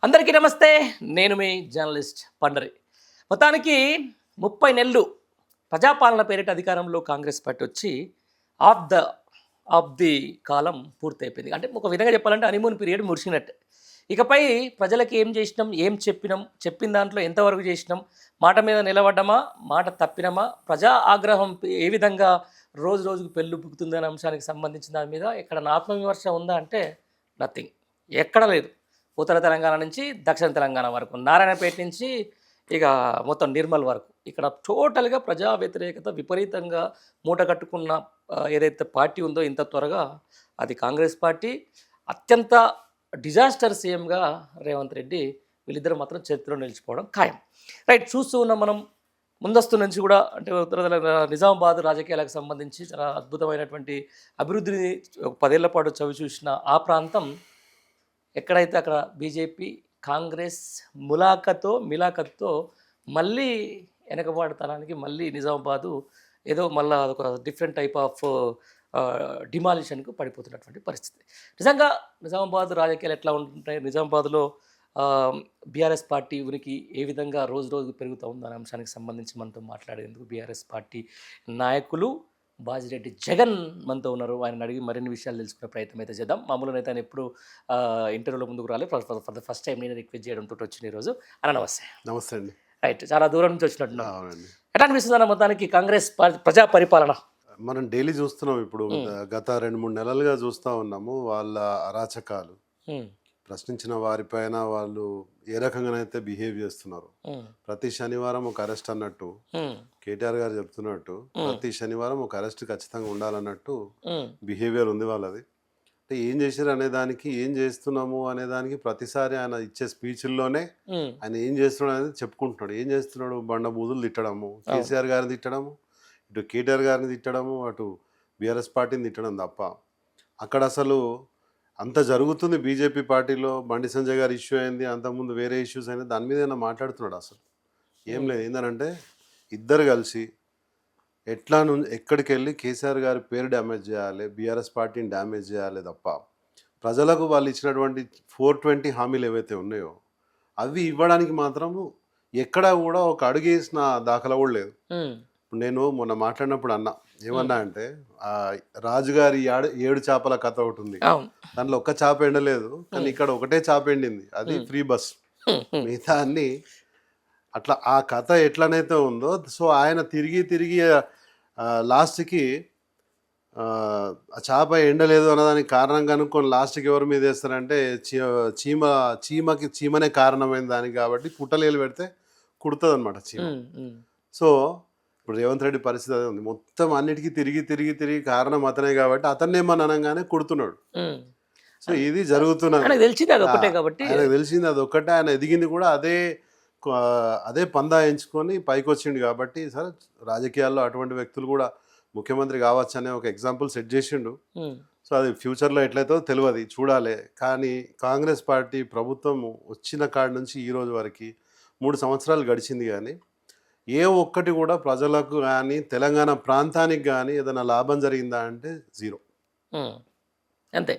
అందరికీ నమస్తే. నేను మీ జర్నలిస్ట్ పండరి. మొత్తానికి 30 నెలలు ప్రజాపాలన పేరిట అధికారంలో కాంగ్రెస్ పార్టీ వచ్చి ఆఫ్ ద ది కాలం పూర్తయిపోయింది. అంటే ఒక విధంగా చెప్పాలంటే హనీమూన్ పీరియడ్ ముగిసినట్టే. ఇకపై ప్రజలకు ఏం చేసినాం, ఏం చెప్పినాం, చెప్పిన దాంట్లో ఎంతవరకు చేసినాం, మాట మీద నిలబడ్డమా, మాట తప్పినమా, ప్రజా ఆగ్రహం ఏ విధంగా రోజు రోజుకు పెళ్ళుబుకుతుందనే అంశానికి సంబంధించిన దాని మీద ఎక్కడ ఆత్మవిమర్శ ఉందా అంటే నథింగ్, ఎక్కడ లేదు. ఉత్తర తెలంగాణ నుంచి దక్షిణ తెలంగాణ వరకు, నారాయణపేట నుంచి ఇక మొత్తం నిర్మల్ వరకు ఇక్కడ టోటల్గా ప్రజా వ్యతిరేకత విపరీతంగా మూట కట్టుకున్న ఏదైతే పార్టీ ఉందో ఇంత త్వరగా అది కాంగ్రెస్ పార్టీ. అత్యంత డిజాస్టర్ సీఎంగా రేవంత్ రెడ్డి, వీళ్ళిద్దరు మాత్రం చరిత్రలో నిలిచిపోవడం ఖాయం. రైట్, చూస్తూ ఉన్నాం మనం ముందస్తు నుంచి కూడా. అంటే ఉత్తర తెలంగాణ నిజామాబాద్ రాజకీయాలకు సంబంధించి చాలా అద్భుతమైనటువంటి అభివృద్ధిని 10 ఏళ్ల పాటు చవి చూసిన ఆ ప్రాంతం ఎక్కడైతే అక్కడ బీజేపీ కాంగ్రెస్ మిలాఖత్తో మళ్ళీ వెనకబాటుతనానికి మళ్ళీ నిజామాబాదు ఏదో మళ్ళీ అదొక డిఫరెంట్ టైప్ ఆఫ్ డిమాలిషన్కు పడిపోతున్నటువంటి పరిస్థితి. నిజంగా నిజామాబాద్ రాజకీయాలు ఎట్లా ఉంటుంటాయి, నిజామాబాద్లో బీఆర్ఎస్ పార్టీ ఉనికి ఏ విధంగా రోజు రోజు పెరుగుతూ ఉందనే అంశానికి సంబంధించి మనతో మాట్లాడేందుకు బీఆర్ఎస్ పార్టీ నాయకులు బాజిరెడ్డి జగన్ మనతో ఉన్నారు. ఆయన అడిగి మరిన్ని విషయాలు తెలుసుకునే ప్రయత్నం అయితే చేద్దాం. మామూలుగా అయితే ఆయన ఎప్పుడు ఇంటర్వ్యూలో ముందుకు రాలేదు. ఫర్ ద ఫస్ట్ టైం నేను రిక్వెస్ట్ చేయడం తోటి వచ్చింది ఈరోజు. అన్న నమస్తే. నమస్తే అండి. రైట్, చాలా దూరం నుంచి వచ్చినట్టున్నా. ఎట్లా అనిపిస్తుంది అన్న మొత్తానికి కాంగ్రెస్ ప్రజా పరిపాలన? మనం డైలీ చూస్తున్నాం, ఇప్పుడు గత 2-3 నెలలుగా చూస్తూ ఉన్నాము. వాళ్ళ అరాచకాలు, ప్రశ్నించిన వారిపైన వాళ్ళు ఏ రకంగానైతే బిహేవ్ చేస్తున్నారు. ప్రతి శనివారం ఒక అరెస్ట్ అన్నట్టు కేటీఆర్ గారు చెప్తున్నట్టు ప్రతి శనివారం ఒక అరెస్ట్ ఖచ్చితంగా ఉండాలన్నట్టు బిహేవియర్ ఉంది వాళ్ళది. అంటే ఏం చేశారు అనే దానికి, ఏం చేస్తున్నాము అనే దానికి ప్రతిసారి ఆయన ఇచ్చే స్పీచ్ల్లోనే ఆయన ఏం చేస్తున్నాడు అనేది చెప్పుకుంటున్నాడు. ఏం చేస్తున్నాడు? బండ బూదులు తిట్టడము, కేసీఆర్ గారిని తిట్టడము, ఇటు కేటీఆర్ గారిని తిట్టడము, అటు బీఆర్ఎస్ పార్టీని తిట్టడం తప్ప అక్కడ అసలు అంత జరుగుతుంది. బీజేపీ పార్టీలో బండి సంజయ్ గారి ఇష్యూ అయింది, అంతకుముందు వేరే ఇష్యూస్ అయినా దాని మీద ఏమైనా మాట్లాడుతున్నాడు? అసలు ఏం లేదు. ఏంటంటే ఇద్దరు కలిసి ఎక్కడికి వెళ్ళి కేసీఆర్ గారి పేరు డ్యామేజ్ చేయాలి, బీఆర్ఎస్ పార్టీని డ్యామేజ్ చేయాలి తప్ప ప్రజలకు వాళ్ళు ఇచ్చినటువంటి 420 హామీలు ఏవైతే ఉన్నాయో అవి ఇవ్వడానికి మాత్రము ఎక్కడా కూడా ఒక అడుగేసిన దాఖలా కూడా లేదు. నేను మొన్న మాట్లాడినప్పుడు ఏమన్నా అంటే రాజుగారి 7 చేపల కథ ఒకటి ఉంది, దాంట్లో ఒక్క చేప ఎండలేదు, కానీ ఇక్కడ ఒకటే చేప ఎండింది, అది ఫ్రీ బస్. మిగతా అన్ని అట్లా ఆ కథ ఎట్లనైతే ఉందో. సో ఆయన తిరిగి లాస్ట్కి ఆ చేప ఎండలేదు అన్నదానికి కారణం కనుక్కొని లాస్ట్కి ఎవరి మీద వేస్తారంటే చీమనే కారణమైన దానికి. కాబట్టి కుట్టలేలు పెడితే కుడుతుంది అనమాట చీమ. సో ఇప్పుడు రేవంత్ రెడ్డి పరిస్థితి అదే ఉంది. మొత్తం అన్నిటికీ తిరిగి కారణం అతనే కాబట్టి అతన్ని ఏమని అనగానే కుడుతున్నాడు. సో ఇది జరుగుతున్నది. ఆయనకు తెలిసింది అది ఒక్కటే. ఆయన ఎదిగింది కూడా అదే పందా ఎంచుకొని పైకి వచ్చిండు కాబట్టి సరే రాజకీయాల్లో అటువంటి వ్యక్తులు కూడా ముఖ్యమంత్రి కావచ్చు అనే ఒక ఎగ్జాంపుల్ సెట్ చేసిండు. సో అది ఫ్యూచర్లో ఎట్లయితే తెలియదు, చూడాలి. కానీ కాంగ్రెస్ పార్టీ ప్రభుత్వం వచ్చిన కాడి నుంచి ఈ రోజు వరకు 3 సంవత్సరాలు గడిచింది, కానీ ఏ ఒక్కటి కూడా ప్రజలకు కానీ తెలంగాణ ప్రాంతానికి కానీ ఏదైనా లాభం జరిగిందా అంటే జీరో. అంతే.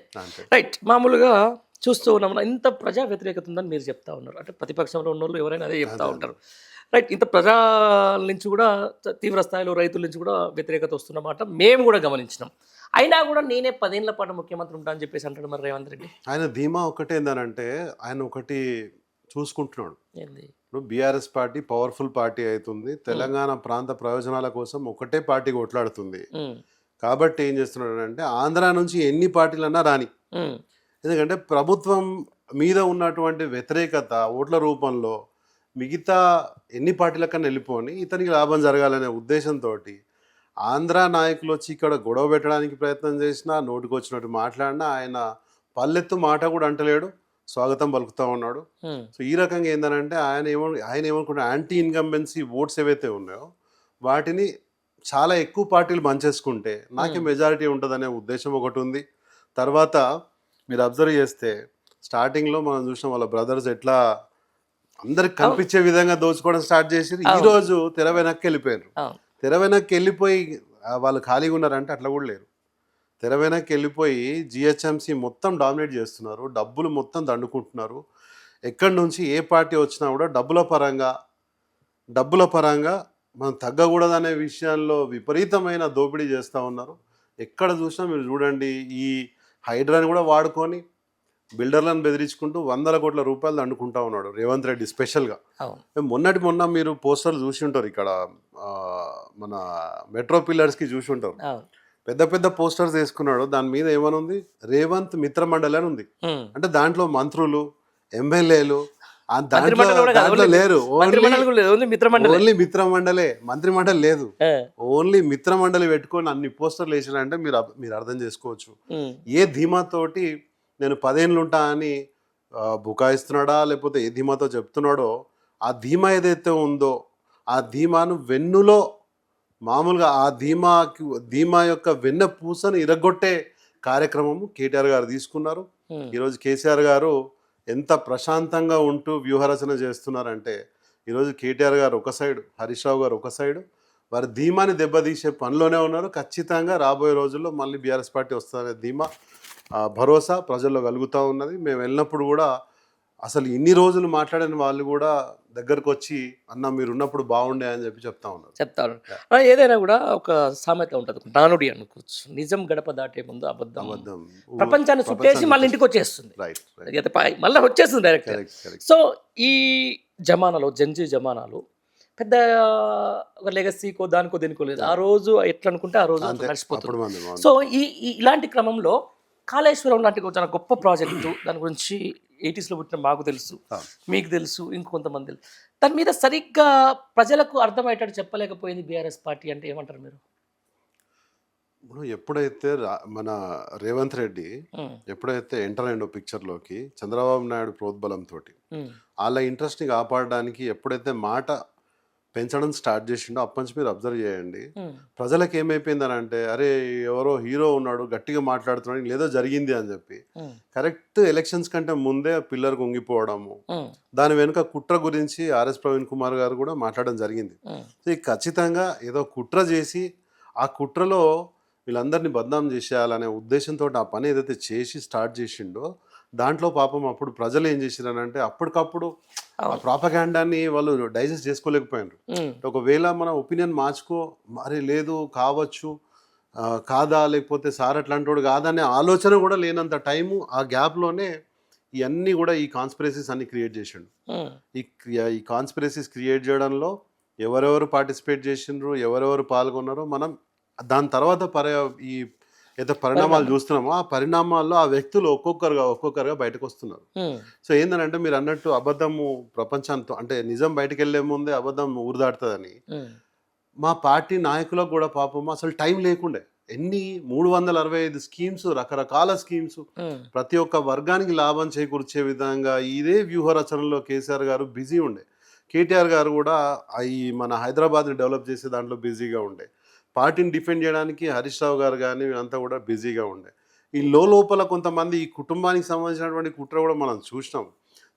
రైట్, మామూలుగా చూస్తూ ఉన్నాం ఇంత ప్రజా వ్యతిరేకత ఉందని మీరు చెప్తా ఉన్నారు. అంటే ప్రతిపక్షంలో ఉన్న వాళ్ళు ఎవరైనా అదే చెప్తా ఉంటారు. రైట్, ఇంత ప్రజల నుంచి కూడా తీవ్ర స్థాయిలో రైతుల నుంచి కూడా వ్యతిరేకత వస్తున్నమాట మేము కూడా గమనించినాం. అయినా కూడా నేనే 10 ఏళ్ల పాటు ముఖ్యమంత్రి ఉంటా అని చెప్పేసి అంటాడు మరి రేవంత్ రెడ్డి. ఆయన ధీమా ఒకటే ఏందనంటే ఆయన ఒకటి చూసుకుంటున్నాడు. ఇప్పుడు బీఆర్ఎస్ పార్టీ పవర్ఫుల్ పార్టీ అవుతుంది, తెలంగాణ ప్రాంత ప్రయోజనాల కోసం ఒకటే పార్టీ కొట్లాడుతుంది. కాబట్టి ఏం చేస్తున్నాడు అంటే ఆంధ్ర నుంచి ఎన్ని పార్టీలన్నా రాని, ఎందుకంటే ప్రభుత్వం మీద ఉన్నటువంటి వ్యతిరేకత ఓట్ల రూపంలో మిగతా ఎన్ని పార్టీలకన్నా వెళ్ళిపోని ఇతనికి లాభం జరగాలనే ఉద్దేశంతో ఆంధ్ర నాయకులు వచ్చి ఇక్కడ గొడవ పెట్టడానికి ప్రయత్నం చేసినా, నోటికి వచ్చినట్టు మాట్లాడినా ఆయన పల్లెత్తు మాట కూడా అంటలేడు, స్వాగతం పలుకుతూ ఉన్నాడు. సో ఈ రకంగా ఏంటంటే ఆయన ఏమనుకుంటే యాంటీ ఇన్కంబెన్సీ ఓట్స్ ఏవైతే ఉన్నాయో వాటిని చాలా ఎక్కువ పార్టీలు పంచేసుకుంటే నాకే మెజారిటీ ఉంటుందనే ఉద్దేశం ఒకటి ఉంది. తర్వాత మీరు అబ్జర్వ్ చేస్తే స్టార్టింగ్లో మనం చూసిన వాళ్ళ బ్రదర్స్ ఎట్లా అందరికి కనిపించే విధంగా దోచుకోవడం స్టార్ట్ చేసి ఈరోజు తెర వెనక్కి వెళ్ళిపోయారు. తెర వెనక్కి వెళ్ళిపోయి వాళ్ళు ఖాళీగా ఉన్నారంటే అట్లా కూడా లేరు. తెర వెనక్కి వెళ్ళిపోయి జిహెచ్ఎంసీ మొత్తం డామినేట్ చేస్తున్నారు, డబ్బులు మొత్తం దండుకుంటున్నారు. ఎక్కడి నుంచి ఏ పార్టీ వచ్చినా కూడా డబ్బుల పరంగా మనం తగ్గకూడదనే విషయాల్లో విపరీతమైన దోపిడీ చేస్తూ ఉన్నారు. ఎక్కడ చూసినా మీరు చూడండి, ఈ హైడ్రాని కూడా వాడుకొని బిల్డర్లను బెదిరించుకుంటూ వందల కోట్ల రూపాయలు దండుకుంటా ఉన్నాడు రేవంత్ రెడ్డి స్పెషల్గా. మొన్న మీరు పోస్టర్లు చూసి ఉంటారు, ఇక్కడ మన మెట్రో పిల్లర్స్కి చూసి ఉంటారు, పెద్ద పెద్ద పోస్టర్స్ వేసుకున్నాడు. దాని మీద ఏమనుంది, రేవంత్ మిత్రమండలి అని ఉంది. అంటే దాంట్లో మంత్రులు, ఎమ్మెల్యేలు దాంట్లో లేరు, ఓన్లీ మిత్రమండలే, మంత్రిమండలి లేదు, ఓన్లీ మిత్రమండలి పెట్టుకొని అన్ని పోస్టర్లు వేసినంటే మీరు అర్థం చేసుకోవచ్చు ఏ ధీమాతోటి నేను 10 ఏళ్ళు ఉంటా అని బుకాయిస్తున్నాడా, లేకపోతే ఏ ధీమాతో చెప్తున్నాడో. ఆ ధీమా ఏదైతే ఉందో ఆ ధీమాను వెన్నులో మామూలుగా ఆ ధీమా యొక్క వెన్న పూసను ఇరగొట్టే కార్యక్రమము కేటీఆర్ గారు తీసుకున్నారు. ఈరోజు కేసీఆర్ గారు ఎంత ప్రశాంతంగా ఉంటూ వ్యూహరచన చేస్తున్నారంటే, ఈరోజు కేటీఆర్ గారు ఒక సైడు, హరీష్ రావు గారు ఒక సైడు, వారి ధీమాని దెబ్బతీసే పనిలోనే ఉన్నారు. ఖచ్చితంగా రాబోయే రోజుల్లో మళ్ళీ బీఆర్ఎస్ పార్టీ వస్తుందనే ధీమా, భరోసా ప్రజల్లో కలుగుతూ ఉన్నది. మేము వెళ్ళినప్పుడు కూడా అసలు ఇన్ని రోజులు మాట్లాడని వాళ్ళు కూడా దగ్గరకు వచ్చి అన్న మీరు ఉన్నప్పుడు బాగుండే అని చెప్తారు. ఏదైనా కూడా ఒక సామెత ఉంటుంది, నానుడి అనుకోవచ్చు, నిజం గడప దాటే ముందు అబద్ధం ప్రపంచాన్ని చుట్టేసి మళ్ళీ ఇంటికి వచ్చేస్తుంది, మళ్ళీ వచ్చేస్తుంది డైరెక్ట్. సో ఈ జమానాలో, జంజీ జమానాలో పెద్ద ఒక లెగసీకో దానికో దేనికో లేదు. ఆ రోజు ఎట్లా అనుకుంటే ఆ రోజు నడిచిపోతుంది. సో ఇలాంటి క్రమంలో కాళేశ్వరం లాంటి చాలా గొప్ప ప్రాజెక్టు, దాని గురించి 80s పుట్టిన మాకు తెలుసు, మీకు తెలుసు, ఇంకొంతమంది తెలుసు. దాని మీద సరిగ్గా ప్రజలకు అర్థమయ్యేటట్టు చెప్పలేకపోయింది బీఆర్ఎస్ పార్టీ అంటే ఏమంటారు మీరు? ఇప్పుడు ఎప్పుడైతే మన రేవంత్ రెడ్డి ఎప్పుడైతే ఎంటర్ అయ్యిండో పిక్చర్లోకి చంద్రబాబు నాయుడు ప్రోద్బలంతో వాళ్ళ ఇంట్రెస్ట్ని కాపాడడానికి ఎప్పుడైతే మాట పెంచడం స్టార్ట్ చేసిండో అప్పటి నుంచి మీరు అబ్జర్వ్ చేయండి, ప్రజలకు ఏమైపోయిందని అంటే, అరే ఎవరో హీరో ఉన్నాడు గట్టిగా మాట్లాడుతున్నాడు లేదో జరిగింది అని చెప్పి కరెక్ట్ ఎలక్షన్స్ కంటే ముందే పిల్లర్ కుంగిపోవడము, దాని వెనుక కుట్ర గురించి ఆర్ఎస్ ప్రవీణ్ కుమార్ గారు కూడా మాట్లాడడం జరిగింది. సో ఖచ్చితంగా ఏదో కుట్ర చేసి ఆ కుట్రలో వీళ్ళందరినీ బద్నాం చేసేయాలనే ఉద్దేశంతో ఆ పని ఏదైతే చేసి స్టార్ట్ చేసిండో, దాంట్లో పాపం అప్పుడు ప్రజలు ఏం చేసిరనంటే అప్పటికప్పుడు ఆ ప్రాపగాండాన్ని వాళ్ళు డైజెస్ట్ చేసుకోలేకపోయినారు. ఒకవేళ మన ఒపీనియన్ మరి లేదు కావచ్చు కాదా, లేకపోతే సార్ అట్లాంటి కాదనే ఆలోచన కూడా లేనంత టైము ఆ గ్యాప్లోనే ఇవన్నీ కూడా ఈ కాన్స్పిరసీస్ అన్ని క్రియేట్ చేసిండు. ఈ కాన్స్పిరసీస్ క్రియేట్ చేయడంలో ఎవరెవరు పార్టిసిపేట్ చేసిండ్రు, ఎవరెవరు పాల్గొన్నారో మనం దాని తర్వాత ఈ ఏదో పరిణామాలు చూస్తున్నామో ఆ పరిణామాల్లో ఆ వ్యక్తులు ఒక్కొక్కరుగా బయటకు వస్తున్నారు. సో ఏంటంటే మీరు అన్నట్టు అబద్ధము ప్రపంచంతో, అంటే నిజం బయటకు వెళ్లే ముందే అబద్ధం ఊరు దాటుతుందని మా పార్టీ నాయకులకు కూడా పాపం అసలు టైం లేకుండే, ఎన్ని 365 స్కీమ్స్, రకరకాల స్కీమ్స్, ప్రతి ఒక్క వర్గానికి లాభం చేకూర్చే విధంగా ఇదే వ్యూహ రచనలో కేసీఆర్ గారు బిజీ ఉండే. కేటీఆర్ గారు కూడా ఈ మన హైదరాబాద్ని డెవలప్ చేసే దాంట్లో బిజీగా ఉండే. పార్టీని డిఫెండ్ చేయడానికి హరీష్ రావు గారు కానీ అంతా కూడా బిజీగా ఉండే. ఈ లోపల కొంతమంది ఈ కుటుంబానికి సంబంధించినటువంటి కుట్ర కూడా మనం చూసినాం.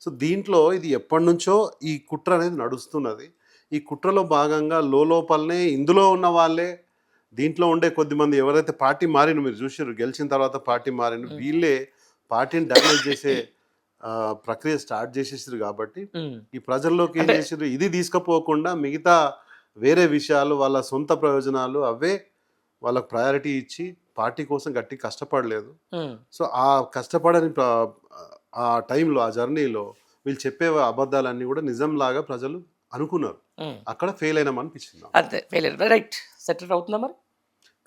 సో దీంట్లో ఇది ఎప్పటి నుంచో ఈ కుట్ర అనేది నడుస్తున్నది. ఈ కుట్రలో భాగంగా లోపలనే ఇందులో ఉన్న వాళ్ళే, దీంట్లో ఉండే కొద్దిమంది ఎవరైతే పార్టీ మారిన మీరు చూసారు, గెలిచిన తర్వాత పార్టీ మారిన వీళ్ళే పార్టీని డ్యామేజ్ చేసే ప్రక్రియ స్టార్ట్ చేసేసారు. కాబట్టి ఈ ప్రజల్లోకి ఏం చేసారు, ఇది తీసుకుపోకుండా మిగతా వేరే విషయాలు, వాళ్ళ సొంత ప్రయోజనాలు అవే వాళ్ళకు ప్రయారిటీ ఇచ్చి పార్టీ కోసం గట్టి కష్టపడలేదు. సో ఆ కష్టపడని ఆ టైంలో, ఆ జర్నీలో వీళ్ళు చెప్పే అబద్ధాలన్నీ కూడా నిజంలాగా ప్రజలు అనుకున్నారు. అక్కడ ఫెయిల్ అయినామని అనిపించింది. అంతే, ఫెయిల్ రైట్. సెటిల్ అవుతుందా మరి?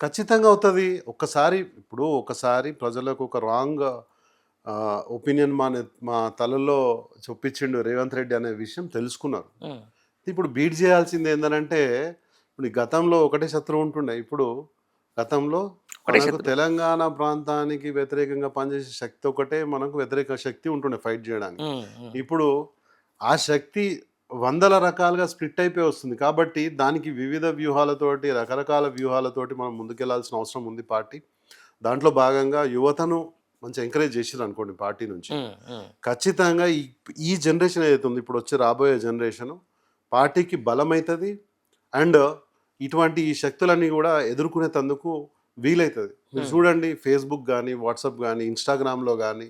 ఖచ్చితంగా అవుతుంది. ఒకసారి ప్రజలకు ఒక రాంగ్ ఒపీనియన్ మా తలలో చొప్పించిండు రేవంత్ రెడ్డి అనే విషయం తెలుసుకున్నారు. ఇప్పుడు బీట్ చేయాల్సింది ఏంటంటే, ఇప్పుడు గతంలో ఒకటే శత్రువు ఉంటుండే, ఇప్పుడు గతంలో మనకు తెలంగాణ ప్రాంతానికి వ్యతిరేకంగా పనిచేసే శక్తి ఒకటే, మనకు వ్యతిరేక శక్తి ఉంటుండే ఫైట్ చేయడానికి. ఇప్పుడు ఆ శక్తి వందల రకాలుగా స్ప్లిట్ అయిపోయి వస్తుంది. కాబట్టి దానికి వివిధ వ్యూహాలతోటి, రకరకాల వ్యూహాలతోటి మనం ముందుకెళ్లాల్సిన అవసరం ఉంది పార్టీ. దాంట్లో భాగంగా యువతను మంచి ఎంకరేజ్ చేసిరు అనుకోండి పార్టీ నుంచి, ఖచ్చితంగా ఈ జనరేషన్ ఏదైతే ఉంది, ఇప్పుడు వచ్చి రాబోయే జనరేషను పార్టీకి బలమవుతుంది. అండ్ ఇటువంటి ఈ శక్తులన్నీ కూడా ఎదుర్కొనేందుకు వీలవుతుంది. మీరు చూడండి, ఫేస్బుక్ కానీ, వాట్సాప్ కానీ, ఇన్స్టాగ్రామ్లో కానీ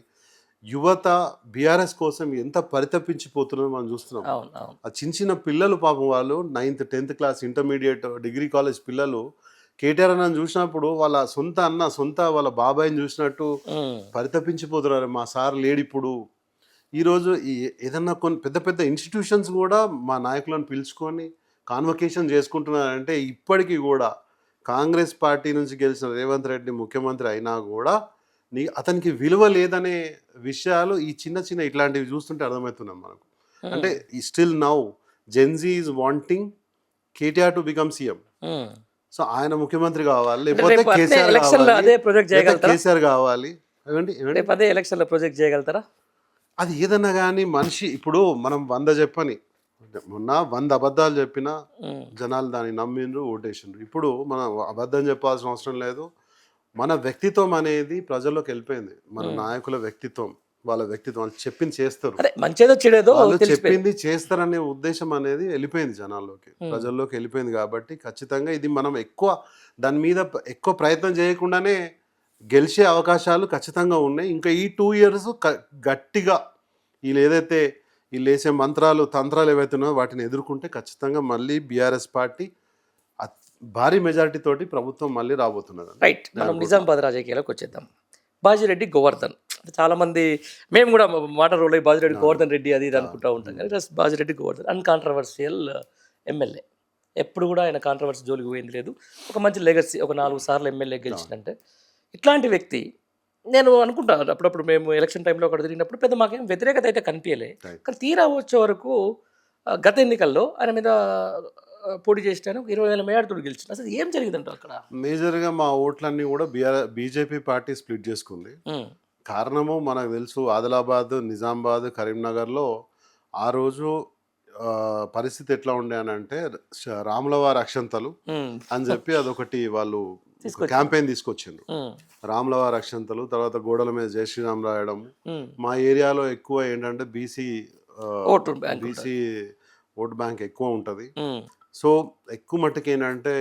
యువత బీఆర్ఎస్ కోసం ఎంత పరితపించిపోతున్నదో మనం చూస్తున్నాం. అవును అవును ఆ చిన్న చిన్న పిల్లలు పాపం వాళ్ళు 9th 10th class intermediate degree college పిల్లలు కేటీఆర్ అన్నని చూసినప్పుడు వాళ్ళ సొంత అన్న సొంత వాళ్ళ బాబాయిని చూసినట్టు ఉమ్, పరితపించిపోతున్నారు. మా సార్ లేడు ఇప్పుడు. ఈరోజు ఏదన్నా కొన్ని పెద్ద పెద్ద ఇన్స్టిట్యూషన్స్ కూడా మా నాయకులను పిలుచుకొని కాన్వకేషన్ చేసుకుంటున్నారంటే ఇప్పటికీ కూడా కాంగ్రెస్ పార్టీ నుంచి గెలిచిన రేవంత్ రెడ్డి ముఖ్యమంత్రి అయినా కూడా అతనికి విలువ లేదనే విషయాలు ఈ చిన్న చిన్న ఇట్లాంటివి చూస్తుంటే అర్థమవుతున్నాం మనకు. అంటే still now Gen Z is wanting KTR to become CM. Um. So ఆయన ముఖ్యమంత్రి కావాలి, అంటే లేకపోతే రేపు అదే కేసీఆర్ ఎలక్షన్లో కావాలి, అదే ప్రొజెక్ట్ లేకపోతే చేయగలుగుతారా? కేసీఆర్ కావాలి. ఏమండి రేపు అదే ఎలక్షన్లో ప్రొజెక్ట్ చేయగలుగుతారా? అది ఏదన్నా కానీ మనిషి ఇప్పుడు మనం 100 చెప్పని మొన్న 100 అబద్ధాలు చెప్పినా ఉమ్, జనాలు దాన్ని నమ్మిండ్రు, ఓటేసిండ్రు. ఇప్పుడు మనం అబద్ధం చెప్పాల్సిన అవసరం లేదు. మన వ్యక్తిత్వం అనేది ప్రజల్లోకి వెళ్ళిపోయింది. మన నాయకుల వ్యక్తిత్వం, వాళ్ళ వ్యక్తిత్వం, వాళ్ళు చెప్పింది చేస్తారు, అదే మంచిదో చెడేదో వాళ్ళు తెలిసిపోయింది. చెప్పింది చేస్తారనే ఉద్దేశం అనేది వెళ్ళిపోయింది జనాల్లోకి, ప్రజల్లోకి వెళ్ళిపోయింది. కాబట్టి ఖచ్చితంగా ఇది మనం దాని మీద ఎక్కువ ప్రయత్నం చేయకుండానే గెలిచే అవకాశాలు ఖచ్చితంగా ఉన్నాయి. ఇంకా ఈ 2 years గట్టిగా వీళ్ళు వేసే మంత్రాలు తంత్రాలు ఏవైతే ఉన్నాయో వాటిని ఎదుర్కొంటే ఖచ్చితంగా మళ్ళీ బీఆర్ఎస్ పార్టీ భారీ మెజారిటీ తోటి ప్రభుత్వం మళ్ళీ రాబోతున్నది. రైట్, మనం నిజామాబాద్ రాజకీయాలకు వచ్చేద్దాం. బాజిరెడ్డి గోవర్ధన్, చాలామంది మేము కూడా మాట రోల్ అయ్యి బాజిరెడ్డి గోవర్ధన్ రెడ్డి అది ఇది అనుకుంటూ ఉంటాం. కానీ బాజిరెడ్డి గోవర్ధన్ అన్కాంట్రవర్షియల్ ఎమ్మెల్యే, ఎప్పుడు కూడా ఆయన కాంట్రవర్సీ జోలికి పోయింది లేదు. ఒక మంచి లెగసీ, ఒక 4 సార్లు ఎమ్మెల్యే గెలిచిందంటే ఇట్లాంటి వ్యక్తి. నేను అనుకుంటాను అప్పుడప్పుడు మేము ఎలక్షన్ టైంలో అక్కడ తిరిగినప్పుడు పెద్ద మాకేం వ్యతిరేకత అయితే కనిపించలే. కానీ తీరా వచ్చే వరకు గత ఎన్నికల్లో ఆయన మీద పోటీ చేసినాను 20,000 మేయాడుతోడు గెలిచిన. అసలు ఏం జరిగిందంట అక్కడ? మేజర్గా మా ఓట్లన్నీ కూడా బీజేపీ పార్టీ స్ప్లిట్ చేసుకుంది. కారణము మనకు తెలుసు, ఆదిలాబాద్, నిజామాబాద్, కరీంనగర్లో ఆ రోజు పరిస్థితి ఎట్లా ఉండే అని అంటే రాములవారి అక్షంతలు అని చెప్పి అదొకటి వాళ్ళు క్యాంపెయిన్ తీసుకొచ్చిండ్రు. రాములవారి అక్షంతలు, తర్వాత గోడల మీద జై శ్రీరామ్ రాయడం. మా ఏరియాలో ఎక్కువ ఏంటంటే బీసీ ఓటు బ్యాంక్ ఎక్కువ ఉంటుంది. సో ఎక్కువ మట్టుకు ఏంటంటే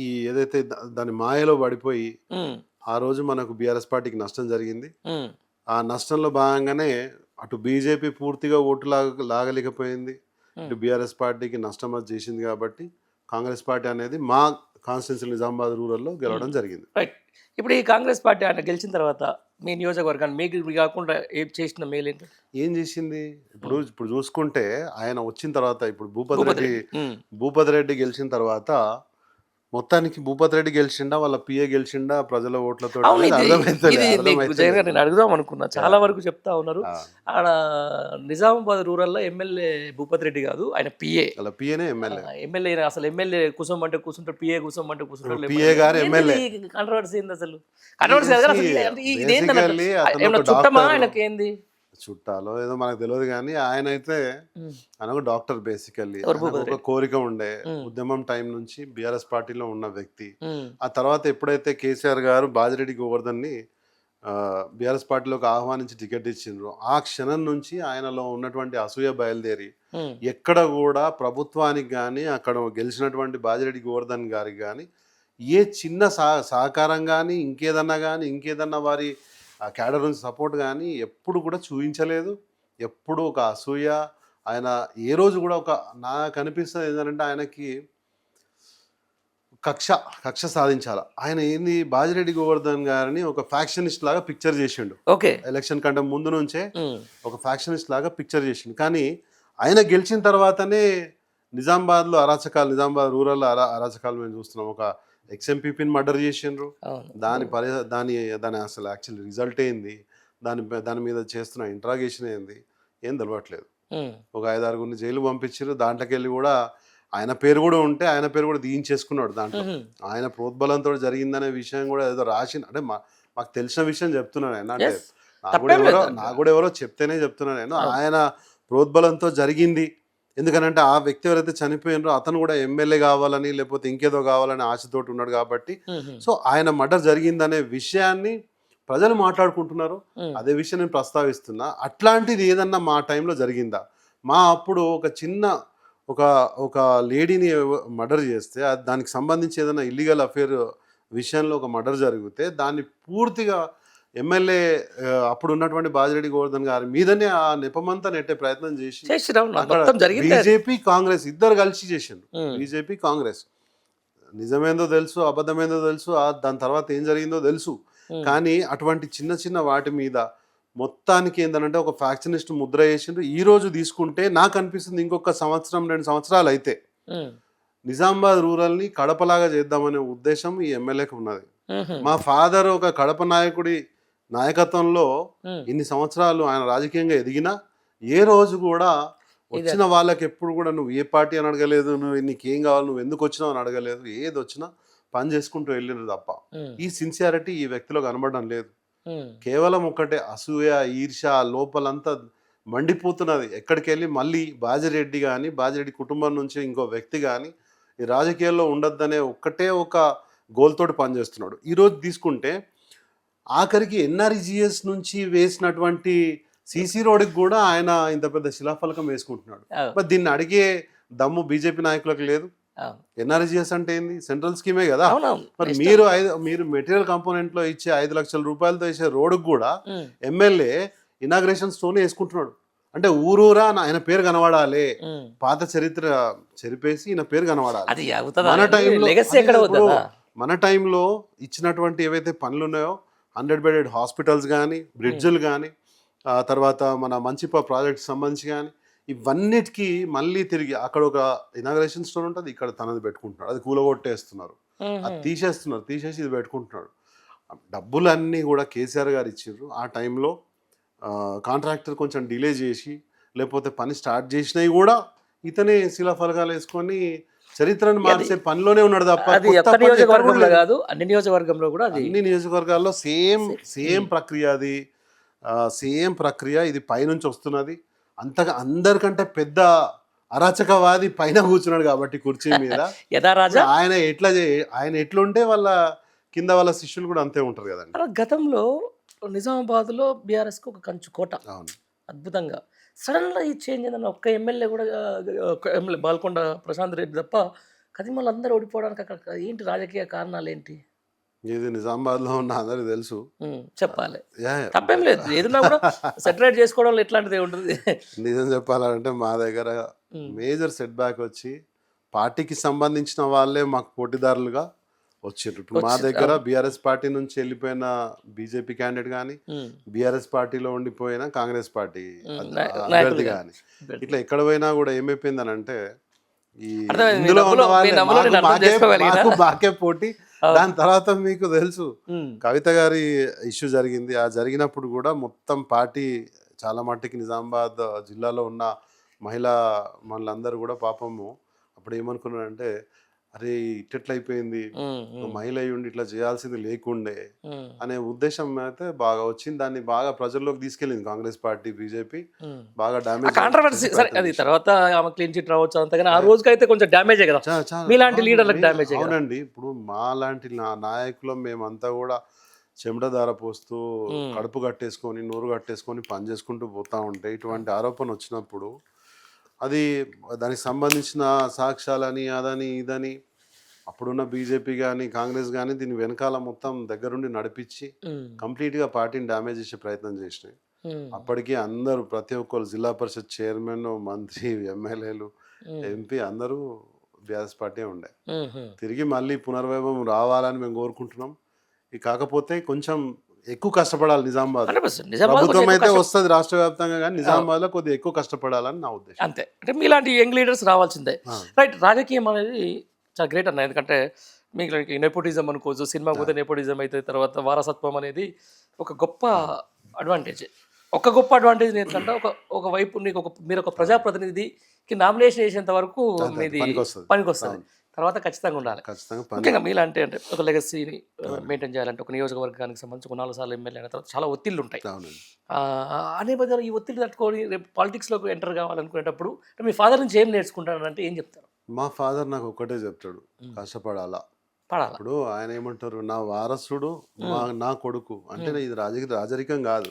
ఈ ఏదైతే దాని మాయలో పడిపోయి ఆ రోజు మనకు బీఆర్ఎస్ పార్టీకి నష్టం జరిగింది. ఆ నష్టంలో భాగంగానే అటు బీజేపీ పూర్తిగా ఓటు లాగలేకపోయింది, ఇటు బీఆర్ఎస్ పార్టీకి నష్టం అది చేసింది. కాబట్టి కాంగ్రెస్ పార్టీ అనేది మా కాన్స్టిట్యున్సీ నిజామాబాద్ రూరల్లో గెలవడం జరిగింది. రైట్, ఇప్పుడు ఈ కాంగ్రెస్ పార్టీ ఆయన గెలిచిన తర్వాత మీ నియోజకవర్గాన్ని మీకు కాకుండా ఏం చేసిన మేలేంటి? ఏం చేసింది? ఇప్పుడు చూసుకుంటే ఆయన వచ్చిన తర్వాత ఇప్పుడు భూపతి రెడ్డి గెలిచిన తర్వాత మొత్తానికి భూపతి రెడ్డి గెలిచిండా, వాళ్ళ పిఏ గెలిచిండా ప్రజల ఓట్లతో నేను అడుగుదాం అనుకున్నా. చాలా వరకు చెప్తా ఉన్నారు ఆడ నిజామాబాద్ రూరల్లో ఎమ్మెల్యే భూపతి రెడ్డి కాదు, ఆయన పిఏ. పిఏనే ఎమ్మెల్యే. అసలు ఎమ్మెల్యే కూర్చోమంటే కూర్చుంటారు, పిఏ కూర్చోమంటే కూర్చుంటారు. పిఏ గారు ఎమ్మెల్యే. కాంట్రవర్సీ ఏంది అసలు? కాంట్రవర్సీ చుట్టమా ఆయనకి? ఏంది చుట్టాలో ఏదో మనకు తెలియదు, కానీ ఆయన అయితే ఆయన ఒక డాక్టర్. బేసికల్లీ ఒక కోరిక ఉండే, ఉద్యమం టైం నుంచి బీఆర్ఎస్ పార్టీలో ఉన్న వ్యక్తి. ఆ తర్వాత ఎప్పుడైతే కేసీఆర్ గారు బాజిరెడ్డి గోవర్ధన్ ని బీఆర్ఎస్ పార్టీలోకి ఆహ్వానించి టికెట్ ఇచ్చిండ్రు, ఆ క్షణం నుంచి ఆయనలో ఉన్నటువంటి అసూయ బయలుదేరి ఎక్కడ కూడా ప్రభుత్వానికి కానీ అక్కడ గెలిచినటువంటి బాజిరెడ్డి గోవర్ధన్ గారికి కానీ ఏ చిన్న సహకారం కానీ ఇంకేదన్నా వారి ఆ క్యాడర్ నుంచి సపోర్ట్ కానీ ఎప్పుడు కూడా చూపించలేదు. ఎప్పుడు ఒక అసూయ, ఆయన ఏ రోజు కూడా నాకు అనిపిస్తుంది ఏంటంటే ఆయనకి కక్ష సాధించాలి. ఆయన ఏంది, బాజిరెడ్డి గోవర్ధన్ గారిని ఒక ఫ్యాక్షనిస్ట్ లాగా పిక్చర్ చేసిండు. ఓకే, ఎలక్షన్ కంటే ముందు నుంచే ఒక ఫ్యాక్షనిస్ట్ లాగా పిక్చర్ చేసిండు. కానీ ఆయన గెలిచిన తర్వాతనే నిజామాబాద్ రూరల్ అరాచకాలు మేము చూస్తున్నాం. ఒక ఎక్స్ఎంపీని మర్డర్ చేసిండ్రు. దాని అసలు యాక్చువల్లీ రిజల్ట్ ఏంది, దాని మీద చేస్తున్న ఇంట్రాగేషన్ ఏంది ఏం తెలవట్లేదు. ఒక 5-6 జైలు పంపించారు. దాంట్లోకి వెళ్ళి కూడా ఆయన పేరు కూడా ఉంటే ఆయన పేరు కూడా తీయించేసుకున్నాడు. దాంట్లో ఆయన ప్రోద్బలంతో జరిగిందనే విషయం కూడా ఏదో రాసిన, అంటే మాకు తెలిసిన విషయం చెప్తున్నాను నేను. అంటే నాకు కూడా ఎవరో చెప్తేనే చెప్తున్నాను నేను. ఆయన ప్రోద్బలంతో జరిగింది. ఎందుకనంటే ఆ వ్యక్తి ఎవరైతే చనిపోయినారో అతను కూడా ఎమ్మెల్యే కావాలని లేకపోతే ఇంకేదో కావాలని ఆశతోటి ఉన్నాడు. కాబట్టి సో ఆయన మర్డర్ జరిగిందనే విషయాన్ని ప్రజలు మాట్లాడుకుంటున్నారు. అదే విషయం నేను ప్రస్తావిస్తున్నా. అట్లాంటిది ఏదన్నా మా టైంలో జరిగిందా? అప్పుడు ఒక చిన్న ఒక లేడీని మర్డర్ చేస్తే దానికి సంబంధించి ఏదైనా ఇల్లీగల్ అఫేర్ విషయంలో ఒక మర్డర్ జరిగితే దాన్ని పూర్తిగా ఎమ్మెల్యే అప్పుడు ఉన్నటువంటి బాజిరెడ్డి గోవర్ధన్ గారి మీదనే ఆ నెపమంతా నెట్టే ప్రయత్నం చేసి మొత్తం జరిగింది. బీజేపీ కాంగ్రెస్ ఇద్దరు కలిసి చేసిండ్రు. ఉమ్, బీజేపీ కాంగ్రెస్ నిజమేందో తెలుసు, అబద్ధమేందో తెలుసు, దాని తర్వాత ఏం జరిగిందో తెలుసు. ఉమ్, కానీ అటువంటి చిన్న చిన్న వాటి మీద మొత్తానికి ఏంటంటే ఒక ఫ్యాక్షనిస్ట్ ముద్ర వేసిండ్రు. ఈ రోజు తీసుకుంటే నాకు అనిపిస్తుంది ఇంకొక సంవత్సరం 2 సంవత్సరాలు అయితే ఉమ్, నిజామాబాద్ రూరల్ని కడపలాగా చేద్దామనే ఉద్దేశం ఈ ఎమ్మెల్యేకి ఉన్నది. ఉమ్, మా ఫాదర్ ఒక కడప నాయకుడి నాయకత్వంలో ఉమ్. ఇన్ని సంవత్సరాలు ఆయన రాజకీయంగా ఎదిగినా ఏ రోజు కూడా వచ్చిన వాళ్ళకి ఎప్పుడు కూడా నువ్వు ఏ పార్టీ అని అడగలేదు, నువ్వు నీకేం కావాలి, నువ్వు ఎందుకు వచ్చినావు అని అడగలేదు. ఏది వచ్చినా పని చేసుకుంటూ వెళ్ళినారు తప్ప ఈ సిన్సియారిటీ ఈ వ్యక్తిలో కనబడడం లేదు. కేవలం ఒకటే అసూయ, ఈర్ష, లోపలంతా మండిపోతున్నది. ఎక్కడికి వెళ్ళి మళ్ళీ బాజిరెడ్డి కానీ బాజిరెడ్డి కుటుంబం నుంచి ఇంకో వ్యక్తి కానీ ఈ రాజకీయాల్లో ఉండొద్దనే ఒక్కటే ఒక గోల్తోటి పనిచేస్తున్నాడు. ఈరోజు తీసుకుంటే ఆఖరికి ఎన్ఆర్ఈజిఎస్ నుంచి వేసినటువంటి సిసి రోడ్కి కూడా ఆయన ఇంత పెద్ద శిలాఫలకం వేసుకుంటున్నాడు. మరి దీన్ని అడిగే దమ్ము బీజేపీ నాయకులకు లేదు. ఎన్ఆర్జిఎస్ అంటే ఏంది? సెంట్రల్ స్కీమే కదా. మరి మీరు మెటీరియల్ కాంపోనెంట్ లో ఇచ్చే 5 లక్షల రూపాయలతో వేసే రోడ్డుకు కూడా ఎమ్మెల్యే ఇనాగ్రేషన్ స్టోన్ వేసుకుంటున్నాడు. అంటే ఊరూరా ఆయన పేరు కనబడాలి, పాత చరిత్ర చెరిపేసి ఈయన పేరు కనబడాలి. మన టైంలో ఇచ్చినటువంటి ఏవైతే పనులు ఉన్నాయో 100 బెడెడ్ హాస్పిటల్స్ కానీ, బ్రిడ్జులు కానీ, తర్వాత మన మంచిప ప్రాజెక్ట్ సంబంధించి కానీ ఇవన్నిటికీ మళ్ళీ తిరిగి అక్కడ ఒక ఇనాగ్రేషన్ స్టోన్ ఉంటుంది, ఇక్కడ తనది పెట్టుకుంటున్నాడు. అది కూలగొట్టేస్తున్నారు, అది తీసేసి ఇది పెట్టుకుంటున్నాడు. డబ్బులన్నీ కూడా కేసీఆర్ గారు ఇచ్చారు. ఆ టైంలో కాంట్రాక్టర్ కొంచెం డిలే చేసి లేకపోతే పని స్టార్ట్ చేసినవి కూడా ఇతనే శిలాఫలకాలు వేసుకొని చరిత్రను మార్చే పనిలోనే ఉన్నాడు తప్ప కాదు. అన్ని నియోజకవర్గంలో కూడా అన్ని నియోజకవర్గాల్లో సేమ్ ప్రక్రియ, అది సేమ్ ప్రక్రియ. ఇది పైనుంచి వస్తున్నది. అంతగా అందరికంటే పెద్ద అరాచకవాది పైన కూర్చున్నాడు కాబట్టి కుర్చీ మీద. ఆయన ఎట్లుంటే వాళ్ళ కింద వాళ్ళ శిష్యులు కూడా అంతే ఉంటారు కదండి. గతంలో నిజామాబాద్లో బీఆర్ఎస్కి ఒక కంచు కోట, అద్భుతంగా సడన్గా ఈ చేంజ్ అయిందని ఒక్క ఎమ్మెల్యే కూడా, ఒక్క ఎమ్మెల్యే బాల్కొండ ప్రశాంత్ రెడ్డి తప్ప కదిమలు అందరూ ఓడిపోవడానికి అక్కడ ఏంటి రాజకీయ కారణాలు ఏంటి? ఇది నిజామాబాద్లో ఉన్న అందరికి తెలుసు, చెప్పాలి, తప్పేం లేదు. ఏదన్నా కూడా సెటరేట్ చేసుకోవడంలో ఎట్లాంటిది ఉంటుంది. నిజం చెప్పాలంటే మా దగ్గర మేజర్ సెట్ బ్యాక్ వచ్చి పార్టీకి సంబంధించిన వాళ్ళే మాకు పోటీదారులుగా వచ్చిండ్రు. ఇప్పుడు మా దగ్గర బీఆర్ఎస్ పార్టీ నుంచి వెళ్ళిపోయిన బీజేపీ క్యాండిడేట్ కానీ, బీఆర్ఎస్ పార్టీలో ఉండిపోయిన కాంగ్రెస్ పార్టీ అభ్యర్థి కానీ, ఇట్లా ఎక్కడ పోయినా కూడా ఏమైపోయిందని అంటే ఈ ఇందులో ఉన్న వాళ్ళు మాకే పోటీ. దాని తర్వాత మీకు తెలుసు కవిత గారి ఇష్యూ జరిగింది. ఆ జరిగినప్పుడు కూడా మొత్తం పార్టీ చాలా మట్టికి నిజామాబాద్ జిల్లాలో ఉన్న మహిళా మనలందరూ కూడా పాపము అప్పుడు ఏమనుకున్నారంటే, అరే ఇట్లా అయిపోయింది, మహిళ అయ్యి ఉండి ఇట్లా చేయాల్సింది లేకుండే అనే ఉద్దేశం అయితే బాగా వచ్చింది. దాన్ని బాగా ప్రజల్లోకి తీసుకెళ్ళింది కాంగ్రెస్ పార్టీ, బీజేపీ. బాగా డామేజ్ కాంట్రవర్సీ. అది తర్వాత ఆమె క్లీన్ చిట్ రావచ్చు అంతగానే, ఆ రోజుకైతే కొంచెం డ్యామేజ్ కదా మీలాంటి లీడర్లకు డ్యామేజ్. అవునండి, ఇప్పుడు మా లాంటి నాయకులు మేమంతా కూడా చెమట ధార పోస్తూ కడుపు కట్టేసుకొని నోరు కట్టేసుకొని పని చేసుకుంటూ పోతా ఉంటే ఇటువంటి ఆరోపణ వచ్చినప్పుడు అది దానికి సంబంధించిన సాక్ష్యాలని అదని ఇదని అప్పుడున్న బీజేపీ కానీ కాంగ్రెస్ కానీ దీని వెనకాల మొత్తం దగ్గరుండి నడిపించి కంప్లీట్గా పార్టీని డ్యామేజ్ చేసే ప్రయత్నం చేసినాయి. అప్పటికి అందరూ ప్రతి ఒక్కరు జిల్లా పరిషత్ చైర్మన్, మంత్రి, ఎమ్మెల్యేలు, ఎంపీ అందరూ బీఆర్ఎస్ పార్టీ ఉండే. తిరిగి మళ్ళీ పునర్వైభవం రావాలని మేము కోరుకుంటున్నాం. కాకపోతే కొంచెం ఎక్కువ కష్టపడాలి. నిజామాబాద్ ప్రభుత్వం అయితే వస్తుంది రాష్ట్ర వ్యాప్తంగా, కానీ నిజామాబాద్ లో కొద్దిగా ఎక్కువ కష్టపడాలని నా ఉద్దేశం. అంతే. అంటే మీలాంటి యంగ్ లీడర్స్ రావాల్సిందే. రైట్. రాజకీయం అనేది చాలా గ్రేట్ అన్న. ఎందుకంటే మీకు నెపోటిజం అనుకోవచ్చు, సినిమా పోతే నెపోటిజం అయితే, తర్వాత వారసత్వం అనేది ఒక గొప్ప అడ్వాంటేజ్. ఒక గొప్ప అడ్వాంటేజ్ ఏంటంటే ఒక వైపు మీరు ఒక ప్రజాప్రతినిధికి నామినేషన్ వేసేంత వరకు మీది పనికొస్తుంది. తర్వాత ఖచ్చితంగా ఉండాలి. ముఖ్యంగా మీలాంటి అంటే ఒక లెగసీని మెయింటైన్ చేయాలంటే ఒక నియోజకవర్గానికి సంబంధించి 4 సార్లు ఎమ్మెల్యే అయిన తర్వాత చాలా ఒత్తిళ్ళు ఉంటాయి. అనే బదులు ఈ ఒత్తిడి తట్టుకొని రేపు పాలిటిక్స్లోకి ఎంటర్ కావాలనుకునేటప్పుడు మీ ఫాదర్ నుంచి ఏం నేర్చుకుంటానంటే ఏం చెప్తారు? మా ఫాదర్ నాకు ఒక్కటే చెప్తాడు, కష్టపడాలా. ఇప్పుడు ఆయన ఏమంటారు, నా వారసుడు నా కొడుకు అంటే ఇది రాజరికం కాదు.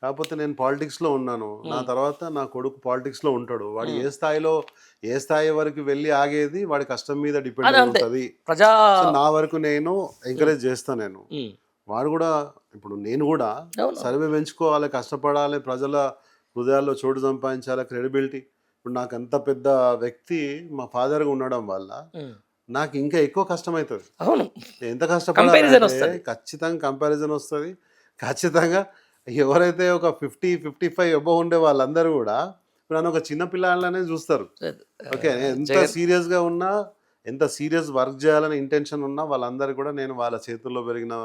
కాకపోతే నేను పాలిటిక్స్ లో ఉన్నాను, నా తర్వాత నా కొడుకు పాలిటిక్స్ లో ఉంటాడు. వాడు ఏ స్థాయి వరకు వెళ్ళి ఆగేది వాడి కష్టం మీద డిపెండ్ అవుతుంది. నా వరకు నేను ఎంకరేజ్ చేస్తాను. నేను వాడు కూడా ఇప్పుడు నేను కూడా అవును. సర్వే పెంచుకోవాలి, కష్టపడాలి, ప్రజల హృదయాల్లో చోటు సంపాదించాలి, క్రెడిబిలిటీ. ఇప్పుడు నాకు అంత పెద్ద వ్యక్తి మా ఫాదర్గా ఉండడం వల్ల ఉమ్. నాకు ఇంకా ఎక్కువ కష్టమవుతుంది. అవును, ఎంత కంపారిజన్ కష్టపడాలంటే వస్తుంది. ఖచ్చితంగా కంపారిజన్ వస్తుంది. ఖచ్చితంగా ఎవరైతే ఒక 50-55 అబోవ్ ఉండే వాళ్ళందరూ కూడా ఇప్పుడు నన్ను ఒక చిన్న పిల్లలనే చూస్తారు. ఓకే, ఎంత జగన్ సీరియస్గా ఉన్నా, ఎంత సీరియస్ వర్క్ చేయాలని ఇంటెన్షన్ ఉన్నా వాళ్ళందరూ కూడా నేను వాళ్ళ చేతుల్లో పెరిగిన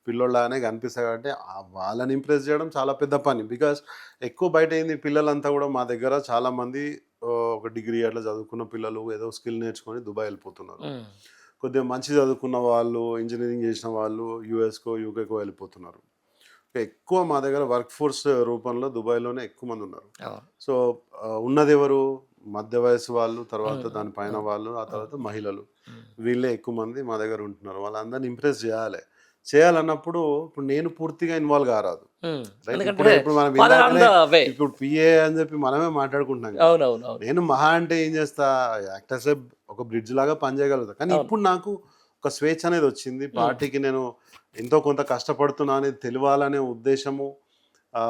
పిల్లోళ్ళనే కనిపిస్తాయి. కాబట్టి వాళ్ళని ఇంప్రెస్ చేయడం చాలా పెద్ద పని. బికాస్ ఎక్కువ బయట ఏంది, పిల్లలంతా కూడా మా దగ్గర చాలామంది ఒక డిగ్రీ అట్లా చదువుకున్న పిల్లలు ఏదో స్కిల్ నేర్చుకొని దుబాయ్ వెళ్ళిపోతున్నారు. ఉమ్. కొద్దిగా మంచి చదువుకున్న వాళ్ళు, ఇంజనీరింగ్ చేసిన వాళ్ళు యూఎస్కో యూకేకో వెళ్ళిపోతున్నారు. ఎక్కువ మా దగ్గర వర్క్ ఫోర్స్ రూపంలో దుబాయ్లోనే ఎక్కువ మంది ఉన్నారు. అవును. సో ఉన్నది ఎవరు, మధ్య వయసు వాళ్ళు, తర్వాత ఉమ్. దానిపైన ఉమ్. వాళ్ళు, ఆ తర్వాత మహిళలు. ఉమ్. వీళ్ళే ఎక్కువ మంది మా దగ్గర ఉంటున్నారు. వాళ్ళందరినీ ఇంప్రెస్ చేయాలన్నప్పుడు ఇప్పుడు నేను పూర్తిగా ఇన్వాల్వ్ కారాదు. ఉమ్. రైట్, ఇప్పుడు ఎందుకంటే ఇప్పుడు మనం ఫాదర్ ఆన్ ఇందాకనే ద వే. ఇప్పుడు పిఏ అని చెప్పి మనమే మాట్లాడుకుంటున్నాం కదా. అవునవును. అవును. నేను మహా అంటే ఏం చేస్తా, యాక్టర్స్ ఒక బ్రిడ్జ్ లాగా పనిచేయగలుగుతా. కానీ అవును. ఇప్పుడు నాకు ఒక స్వేచ్ఛ అనేది వచ్చింది. ఉమ్. పార్టీకి నేను ఎంతో కొంత కష్టపడుతున్నా అనేది తెలియాలనే ఉద్దేశము. ఆ,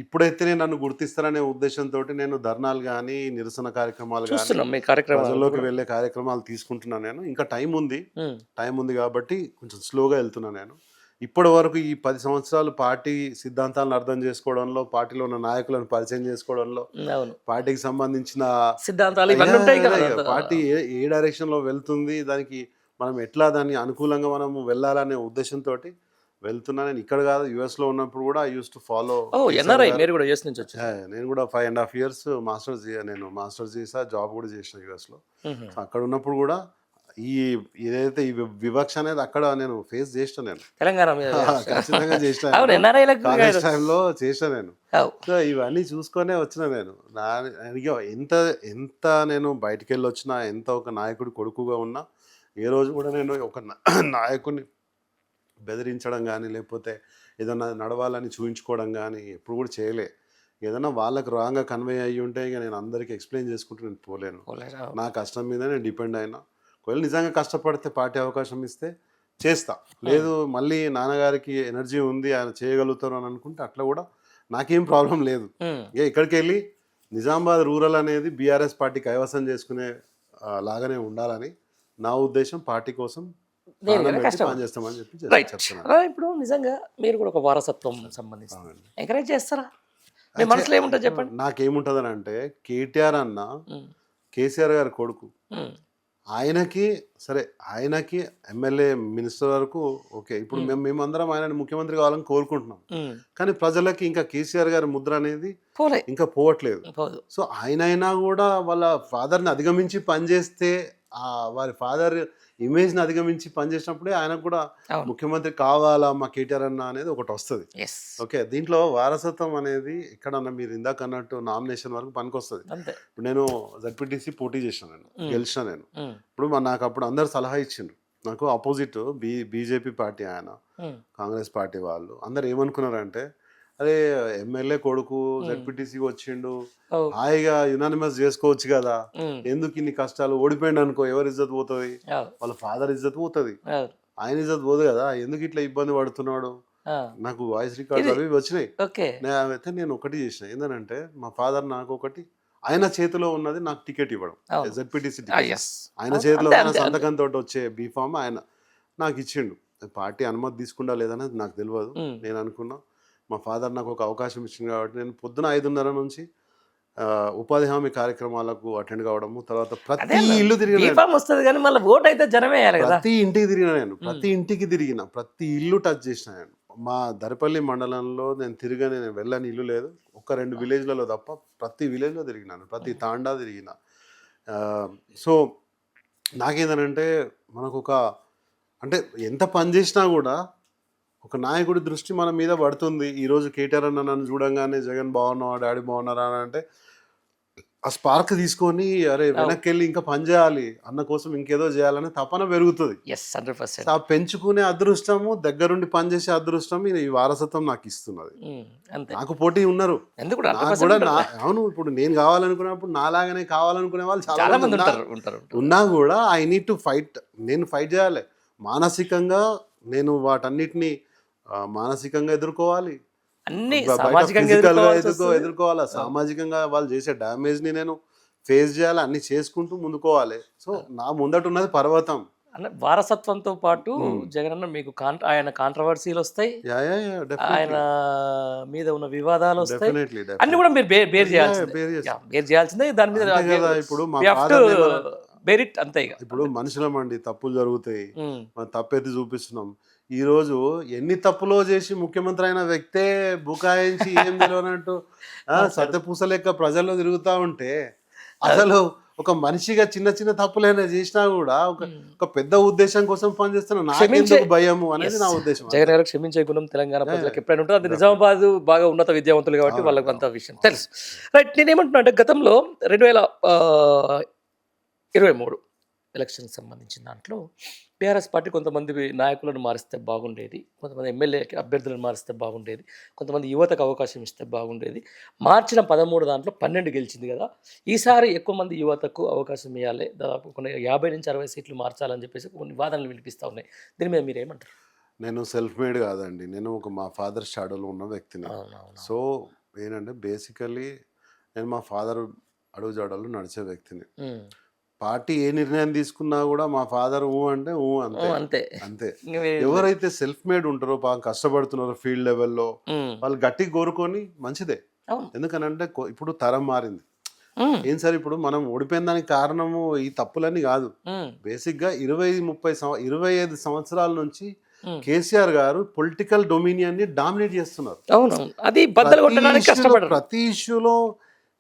ఇప్పుడైతేనే నన్ను గుర్తిస్తారనే ఉద్దేశంతో నేను ధర్నాలు కానీ, నిరసన కార్యక్రమాలు కానీ, చూస్తున్నాం మీ కార్యక్రమాలు ప్రజల్లోకి కూడా. వెళ్ళే కార్యక్రమాలు తీసుకుంటున్నాను. నేను ఇంకా ఉమ్. టైం ఉంది కాబట్టి కొంచెం స్లోగా వెళ్తున్నాను. నేను ఇప్పటి వరకు ఈ 10 సంవత్సరాలు పార్టీ సిద్ధాంతాలను అర్థం చేసుకోవడంలో, పార్టీలో ఉన్న నాయకులను పరిచయం చేసుకోవడంలో, అవును, పార్టీకి సంబంధించిన సిద్ధాంతాలు ఇవన్నీ ఉంటాయి కదా. పార్టీ ఏ డైరెక్షన్లో వెళ్తుంది, దానికి మనం ఎట్లా దాన్ని అనుకూలంగా మనము వెళ్ళాలనే ఉద్దేశంతో వెళ్తున్నా. నేను ఇక్కడ కాదు, యుఎస్లో ఉన్నప్పుడు కూడా ఐ యూస్ టు ఫాలో. ఓ ఎన్ఆర్ఐ మీరు కూడా యూఎస్ నుంచి వచ్చారు. నేను కూడా 5.5 years మాస్టర్స్ చేసా, జాబ్ కూడా చేసిన యుఎస్లో. సో అక్కడ ఉన్నప్పుడు కూడా ఈ ఏదైతే ఈ వివక్ష అనేది అక్కడ నేను ఫేస్ చేసిన. నేను తెలంగాణ మీద ఖచ్చితంగా చేసిన. అవును, ఎన్ఆర్ఐలకు కాలేజ్ టైంలో చేసిన నేను. అవు. సో ఇవన్నీ చూసుకొనే వచ్చిన నేను. ఇక ఎంత ఎంత నేను బయటికి వెళ్ళి వచ్చినా, ఎంత ఒక నాయకుడి కొడుకుగా ఉన్నా, ఏ రోజు కూడా నేను ఒక నాయకుడిని బెదిరించడం కానీ, లేకపోతే ఏదన్నా నడవాలని చూపించుకోవడం కానీ ఎప్పుడు కూడా చేయలే. ఏదైనా వాళ్ళకి రాంగ్గా కన్వే అయ్యి ఉంటే ఇక నేను అందరికీ ఎక్స్ప్లెయిన్ చేసుకుంటూ నేను పోలేను. నా కష్టం మీద నేను డిపెండ్ అయినా. ఒకవేళ నిజంగా కష్టపడితే పార్టీ అవకాశం ఇస్తే చేస్తా. లేదు మళ్ళీ నాన్నగారికి ఎనర్జీ ఉంది, ఆయన చేయగలుగుతారు అని అనుకుంటే అట్లా కూడా నాకేం ప్రాబ్లం లేదు. ఇక ఇక్కడికి వెళ్ళి నిజామాబాద్ రూరల్ అనేది బీఆర్ఎస్ పార్టీ కైవసం చేసుకునే లాగానే ఉండాలని నా ఉద్దేశం. పార్టీ కోసం పనిచేస్తామని చెప్పి చెప్తున్నాను. ఇప్పుడు నిజంగా మీరు కూడా ఒక వారసత్వం సంబంధించి ఎంకరేజ్ చేస్తారా? మీ మనసులో ఏముంటుంది చెప్పండి. నాకేముంటుంది అని అంటే, కేటీఆర్ అన్న కేసీఆర్ గారి కొడుకు, ఆయనకి సరే, ఆయనకి ఎమ్మెల్యే మినిస్టర్ వరకు ఓకే. ఇప్పుడు మేమందరం ఆయన ముఖ్యమంత్రి కావాలని కోరుకుంటున్నాం. కానీ ప్రజలకి ఇంకా కేసీఆర్ గారి ముద్ర అనేది ఇంకా పోవట్లేదు. సో ఆయనైనా కూడా వాళ్ళ ఫాదర్ని అధిగమించి పనిచేస్తే, వారి ఫాదర్ ఇమేజ్ని అధిగమించి పనిచేసినప్పుడే ఆయనకు కూడా ముఖ్యమంత్రి కావాలా మా కేటీఆర్ అన్న అనేది ఒకటి వస్తుంది. ఓకే, దీంట్లో వారసత్వం అనేది ఎక్కడన్నా మీరు ఇందాక అన్నట్టు నామినేషన్ వరకు పనికొస్తుంది. ఇప్పుడు నేను జడ్పీటీసీ పోటీ చేసిన, నేను గెలిచిన. నేను ఇప్పుడు నాకు అప్పుడు అందరు సలహా ఇచ్చిండ్రు. నాకు ఆపోజిట్ బీజేపీ పార్టీ, ఆయన కాంగ్రెస్ పార్టీ వాళ్ళు అందరు ఏమనుకున్నారంటే, అరే ఎమ్మెల్యే కొడుకు జడ్పీటీసీకి వచ్చిండు, హాయిగా యునానిమస్ చేసుకోవచ్చు కదా, ఎందుకు ఇన్ని కష్టాలు, ఓడిపోయిండు అనుకో ఎవరి ఇజ్జత్ పోతుంది, వాళ్ళ ఫాదర్ ఇజ్జత్ పోతుంది, ఆయన ఇజ్జత్ పోదు కదా, ఎందుకు ఇట్లా ఇబ్బంది పడుతున్నాడు. నాకు వాయిస్ రికార్డ్స్ అవి వచ్చినాయి. అయితే నేను ఒకటి చేసిన ఏంటంటే, మా ఫాదర్ నాకు ఒకటి, ఆయన చేతిలో ఉన్నది నాకు టికెట్ ఇవ్వడం, జడ్పీటీసీ టికెట్ ఆయన చేతిలో ఉన్న సంతకంతో వచ్చే బీఫామ్ ఆయన నాకు ఇచ్చిండు. పార్టీ అనుమతి తీసుకుంటా లేదనేది నాకు తెలియదు. నేను అనుకున్నా మా ఫాదర్ నాకు ఒక అవకాశం ఇచ్చింది కాబట్టి నేను పొద్దున 5:30 నుంచి ఉపాధి హామీ కార్యక్రమాలకు అటెండ్ కావడము, తర్వాత ప్రతి ఇల్లు తిరిగిన, ప్రతి ఇంటికి తిరిగిన నేను, ప్రతి ఇంటికి తిరిగిన, ప్రతి ఇల్లు టచ్ చేసిన నేను. మా దరిపల్లి మండలంలో నేను వెళ్ళని ఇల్లు లేదు. 1-2 విలేజ్లలో తప్ప ప్రతి విలేజ్లో తిరిగినాను, ప్రతి తాండా తిరిగిన. సో నాకేంటంటే, మనకు ఒక అంటే ఎంత పని చేసినా కూడా ఒక నాయకుడి దృష్టి మన మీద పడుతుంది. ఈరోజు కేటీఆర్ అన్న నన్ను చూడంగానే జగన్ బాగున్నావా, డాడీ బాగున్నారా అని అంటే, ఆ స్పార్క్ తీసుకొని అరే వెనక్కి వెళ్ళి ఇంకా పని చేయాలి, అన్న కోసం ఇంకేదో చేయాలని తపన పెరుగుతుంది. ఆ పెంచుకునే అదృష్టము, దగ్గరుండి పనిచేసే అదృష్టం ఈ వారసత్వం నాకు ఇస్తున్నది. నాకు పోటీ ఉన్నారు కూడా. అవును, ఇప్పుడు నేను కావాలనుకున్నప్పుడు నాలాగానే కావాలనుకునే వాళ్ళు చాలా మంది ఉన్నా కూడా ఐ నీడ్ టు ఫైట్. నేను ఫైట్ చేయాలి మానసికంగా. నేను వాటన్నిటిని మానసికంగా ఎదుర్కోవాలి, అన్ని బయట సామాజికంగా ఫిజికల్ గా ఎదుర్కోవాల్సి ఎదుర్కోవాలి, సామాజికంగా వాళ్ళు చేసే డ్యామేజ్ ని నేను ఫేస్ చేయాలి, అన్ని చేసుకుంటూ ముందుకోవాలి. సో నా ముందట ఉన్నది పర్వతం. అంటే వారసత్వంతో పాటు Hmm. జగనన్న మీకు ఆయన కాంట్రవర్సీలు వస్తాయి, యా యా యా ఆయన మీద ఉన్న వివాదాలు వస్తాయి, డెఫినెట్లీ అన్ని కూడా మీరు బేర్ చేయాల్సిందే. బేర్ చేయాల్సిందే, దాని మీద అంతే కదా. ఇప్పుడు మా we have to bear it, అంతే ఇక. ఇప్పుడు మనుషులమండి, తప్పులు జరుగుతాయి, ఉమ్, మనం తప్పెత్తి చూపిస్తున్నాం. ఈ రోజు ఎన్ని తప్పులో చేసి ముఖ్యమంత్రి అయిన వ్యక్తే బుకాయించి ఏం తెలియనట్టు సత్యపూస లెక్క ప్రజల్లో తిరుగుతా ఉంటే, అసలు ఒక మనిషిగా చిన్న చిన్న తప్పులైనా చేసినా కూడా ఒక పెద్ద ఉద్దేశం కోసం పనిచేస్తున్నా, నాకెందుకు భయము అనేది నా ఉద్దేశం. జగన్ గారు క్షమించే గుణం తెలంగాణ ప్రజలకు ఎప్పుడైనా ఉంటుంది. అది నిజామాబాద్ బాగా ఉన్నత విద్యావంతులు కాబట్టి వాళ్ళకి అంత విషయం తెలుసు. రైట్, నేనేమంటున్నా అంటే గతంలో 2023 ఎలక్షన్కి సంబంధించిన దాంట్లో బీఆర్ఎస్ పార్టీ కొంతమంది నాయకులను మారిస్తే బాగుండేది, కొంతమంది ఎమ్మెల్యే అభ్యర్థులను మారిస్తే బాగుండేది, కొంతమంది యువతకు అవకాశం ఇస్తే బాగుండేది. మార్చిన 13 దాంట్లో 12 గెలిచింది కదా. ఈసారి ఎక్కువ మంది యువతకు అవకాశం ఇవ్వాలి, దాదాపు కొన్ని 50 నుంచి 60 సీట్లు మార్చాలని చెప్పేసి కొన్ని వాదనలు వినిపిస్తూ ఉన్నాయి. దీని మీద మీరు ఏమంటారు? నేను సెల్ఫ్ మేడ్ కాదండి, నేను ఒక మా ఫాదర్ షాడోలో ఉన్న వ్యక్తిని. సో ఏంటంటే బేసికలీ నేను మా ఫాదర్ అడుగుజాడలు నడిచే వ్యక్తిని. పార్టీ ఏ నిర్ణయం తీసుకున్నా కూడా మా ఫాదర్ అంటే అంతే అంతే. ఎవరైతే సెల్ఫ్ మేడ్ ఉంటారో, బాగా కష్టపడుతున్నారో ఫీల్డ్ లెవెల్లో, వాళ్ళు గట్టిగా కోరుకొని మంచిదే. ఎందుకనంటే ఇప్పుడు తరం మారింది. ఏం సార్, ఇప్పుడు మనం ఓడిపోయిన దానికి కారణము ఈ తప్పులన్నీ కాదు. బేసిక్ గా 25 సంవత్సరాల నుంచి కేసీఆర్ గారు పొలిటికల్ డొమినియన్ ని డామినేట్ చేస్తున్నారు. ప్రతి ఇష్యూలో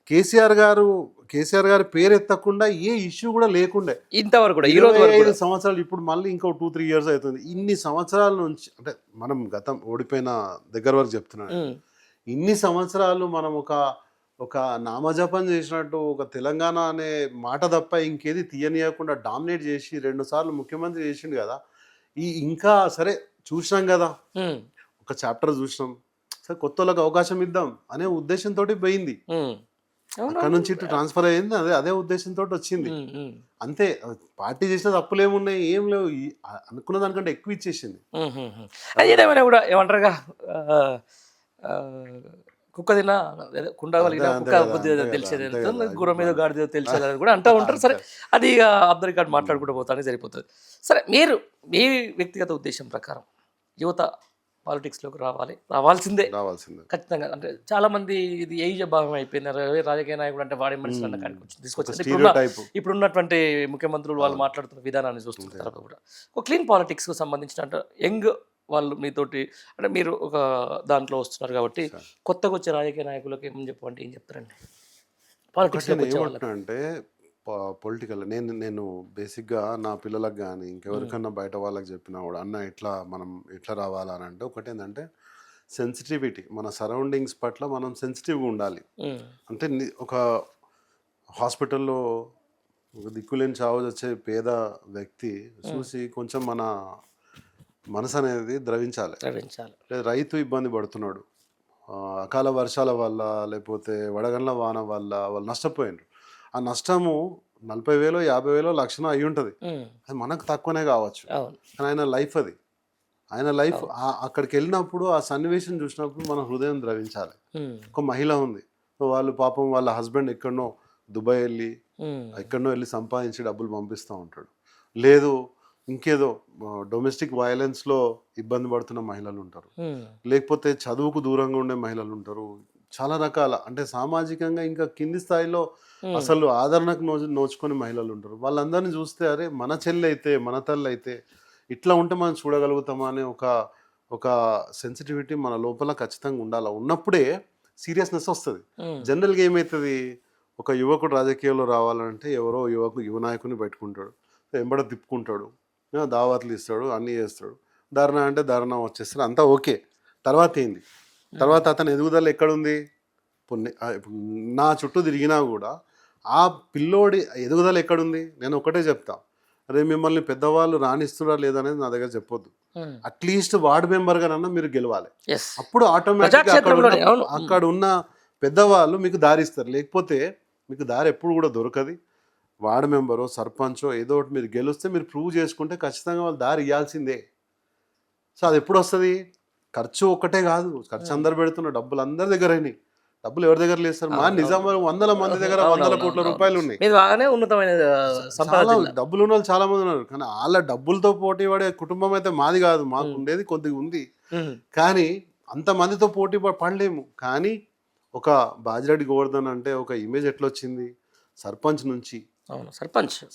కేసీఆర్ గారి పేరు ఎత్తకుండా ఏ ఇష్యూ కూడా లేకుండే ఇంతవరకు. 25 సంవత్సరాలు, ఇప్పుడు మళ్ళీ ఇంకో 2-3 ఇయర్స్ అవుతుంది. ఇన్ని సంవత్సరాల నుంచి, అంటే మనం గతం ఓడిపోయిన దగ్గర వరకు చెప్తున్నాను, ఇన్ని సంవత్సరాలు మనం ఒక నామజపం చేసినట్టు ఒక తెలంగాణ అనే మాట తప్ప ఇంకేది తీయనీయకుండా డామినేట్ చేసి 2 సార్లు ముఖ్యమంత్రి చేసిండు కదా. ఇంకా సరే చూసినాం కదా, ఒక చాప్టర్ చూసినాం, సరే కొత్త వాళ్ళకి అవకాశం ఇద్దాం అనే ఉద్దేశంతో పోయింది. అక్కడ నుంచి ఇటు ట్రాన్స్ఫర్ అయ్యింది, అదే ఉద్దేశంతో వచ్చింది అంతే. పార్టీ చేసిన తప్పులు ఏమున్నాయి, ఏం లేవు, అనుకున్న దానికంటే ఎక్కువ ఇచ్చేసింది. ఏదేమైనా కూడా ఏమంటారుగా, కుక్క తిన్నా కుండ కుక్క బుద్ధి తెలిసేది, గుర్రం మీద గాడిద తెలిసేది అని కూడా అంటూ ఉంటారు. సరే, అది ఇక అబ్దుల్ రికార్డ్ మాట్లాడుకుంటూ పోతానే సరిపోతుంది. సరే, మీరు మీ వ్యక్తిగత ఉద్దేశం ప్రకారం యువత పాలిటిక్స్లోకి రావాల్సిందే ఖచ్చితంగా. అంటే చాలా మంది ఇది ఏజ్ భాగం అయిపోయినారు, రాజకీయ నాయకుడు అంటే వాడే మనుషులు అన్న కాడికి తీసుకొచ్చింది. ఇప్పుడున్నటువంటి ముఖ్యమంత్రులు వాళ్ళు మాట్లాడుతున్న విధానాన్ని చూస్తున్న తర్వాత కూడా ఒక క్లీన్ పాలిటిక్స్కు సంబంధించిన అంటే యంగ్ వాళ్ళు మీతోటి, అంటే మీరు ఒక దాంట్లో వస్తున్నారు కాబట్టి కొత్తగా వచ్చే రాజకీయ నాయకులకు ఏం చెప్పమంటే ఏం చెప్తారండి పాలిటిక్స్లో? అంటే పొలిటికల్ నేను బేసిక్గా నా పిల్లలకు కానీ ఇంకెవరికన్నా బయట వాళ్ళకి చెప్పినా కూడా, అన్న మనం ఎట్లా రావాలని అంటే, ఒకటి ఏంటంటే సెన్సిటివిటీ, మన సరౌండింగ్స్ పట్ల మనం సెన్సిటివ్గా ఉండాలి. అంటే ఒక హాస్పిటల్లో ఒక దిక్కులేని చావు వచ్చే పేద వ్యక్తి చూసి కొంచెం మన మనసు అనేది ద్రవించాలి. రైతు ఇబ్బంది పడుతున్నాడు, అకాల వర్షాల వల్ల లేకపోతే వడగండ్ల వాన వల్ల వాళ్ళు నష్టపోయినారు. ఆ నష్టము 40,000, 50,000, లక్షణం అయి ఉంటుంది. అది మనకు తక్కువనే కావచ్చు, కానీ ఆయన లైఫ్ అది. ఆయన లైఫ్ అక్కడికి వెళ్ళినప్పుడు ఆ సన్నివేశం చూసినప్పుడు మన హృదయం ద్రవించాలి. ఒక మహిళ ఉంది, వాళ్ళు పాపం వాళ్ళ హస్బెండ్ ఎక్కడనో దుబాయ్ ఎక్కడనో వెళ్ళి సంపాదించి డబ్బులు పంపిస్తూ ఉంటాడు, లేదు ఇంకేదో డొమెస్టిక్ వైలెన్స్లో ఇబ్బంది పడుతున్న మహిళలు ఉంటారు, లేకపోతే చదువుకు దూరంగా ఉండే మహిళలు ఉంటారు, చాలా రకాల, అంటే సామాజికంగా ఇంకా కింది స్థాయిలో అసలు ఆదరణకు నోచుకొని మహిళలు ఉంటారు. వాళ్ళందరినీ చూస్తే అరే మన చెల్లి అయితే, మన తల్లి అయితే ఇట్లా ఉంటే మనం చూడగలుగుతామా అనే ఒక సెన్సిటివిటీ మన లోపల ఖచ్చితంగా ఉండాలి. ఉన్నప్పుడే సీరియస్నెస్ వస్తుంది. జనరల్గా ఏమవుతుంది, ఒక యువకుడు రాజకీయాల్లో రావాలంటే ఎవరో యువ నాయకుని పెట్టుకుంటాడు, ఎంబడ తిప్పుకుంటాడు, దావత్లు ఇస్తాడు, అన్నీ చేస్తాడు, ధర్నా అంటే ధర్నా వచ్చేస్తాడు, అంతా ఓకే. తర్వాత ఏంది, తర్వాత అతని ఎదుగుదల ఎక్కడుంది? నా చుట్టూ తిరిగినా కూడా ఆ పిల్లోడి ఎదుగుదల ఎక్కడుంది? నేను ఒకటే చెప్తా, అరే మిమ్మల్ని పెద్దవాళ్ళు రాణిస్తురా లేదనేది నా దగ్గర చెప్పొద్దు. అట్లీస్ట్ వార్డు మెంబర్గానన్నా మీరు గెలవాలి. అప్పుడు ఆటోమేటిక్గా అక్కడ ఉన్న పెద్దవాళ్ళు మీకు దారి ఇస్తారు, లేకపోతే మీకు దారి ఎప్పుడు కూడా దొరకదు. వార్డు మెంబరో సర్పంచో ఏదో ఒకటి మీరు గెలిస్తే, మీరు ప్రూవ్ చేసుకుంటే ఖచ్చితంగా వాళ్ళు దారి ఇవ్వాల్సిందే. సో అది ఎప్పుడు వస్తుంది? ఖర్చు ఒక్కటే కాదు, ఖర్చు అందరు పెడుతున్నారు, డబ్బులు అందరి దగ్గర అయినాయి. డబ్బులు ఎవరి దగ్గర లేదు సార్? మా నిజామాబాద్ వందల మంది దగ్గర వందల కోట్ల రూపాయలు ఉన్నాయి. ఇది బాగానే ఉన్నతమైన సంపద చాలా జిల్లా. డబ్బులు ఉన్న వాళ్ళు చాలా మంది ఉన్నారు, కానీ వాళ్ళ డబ్బులతో పోటీ పడే కుటుంబం అయితే మాది కాదు. మాకు ఉండేది కొద్దిగా ఉంది, కానీ అంతమందితో పోటీ పడలేము. కానీ ఒక బాజిరెడ్డి గోవర్ధన్ అంటే ఒక ఇమేజ్ ఎట్లా వచ్చింది? సర్పంచ్ నుంచి, అవును,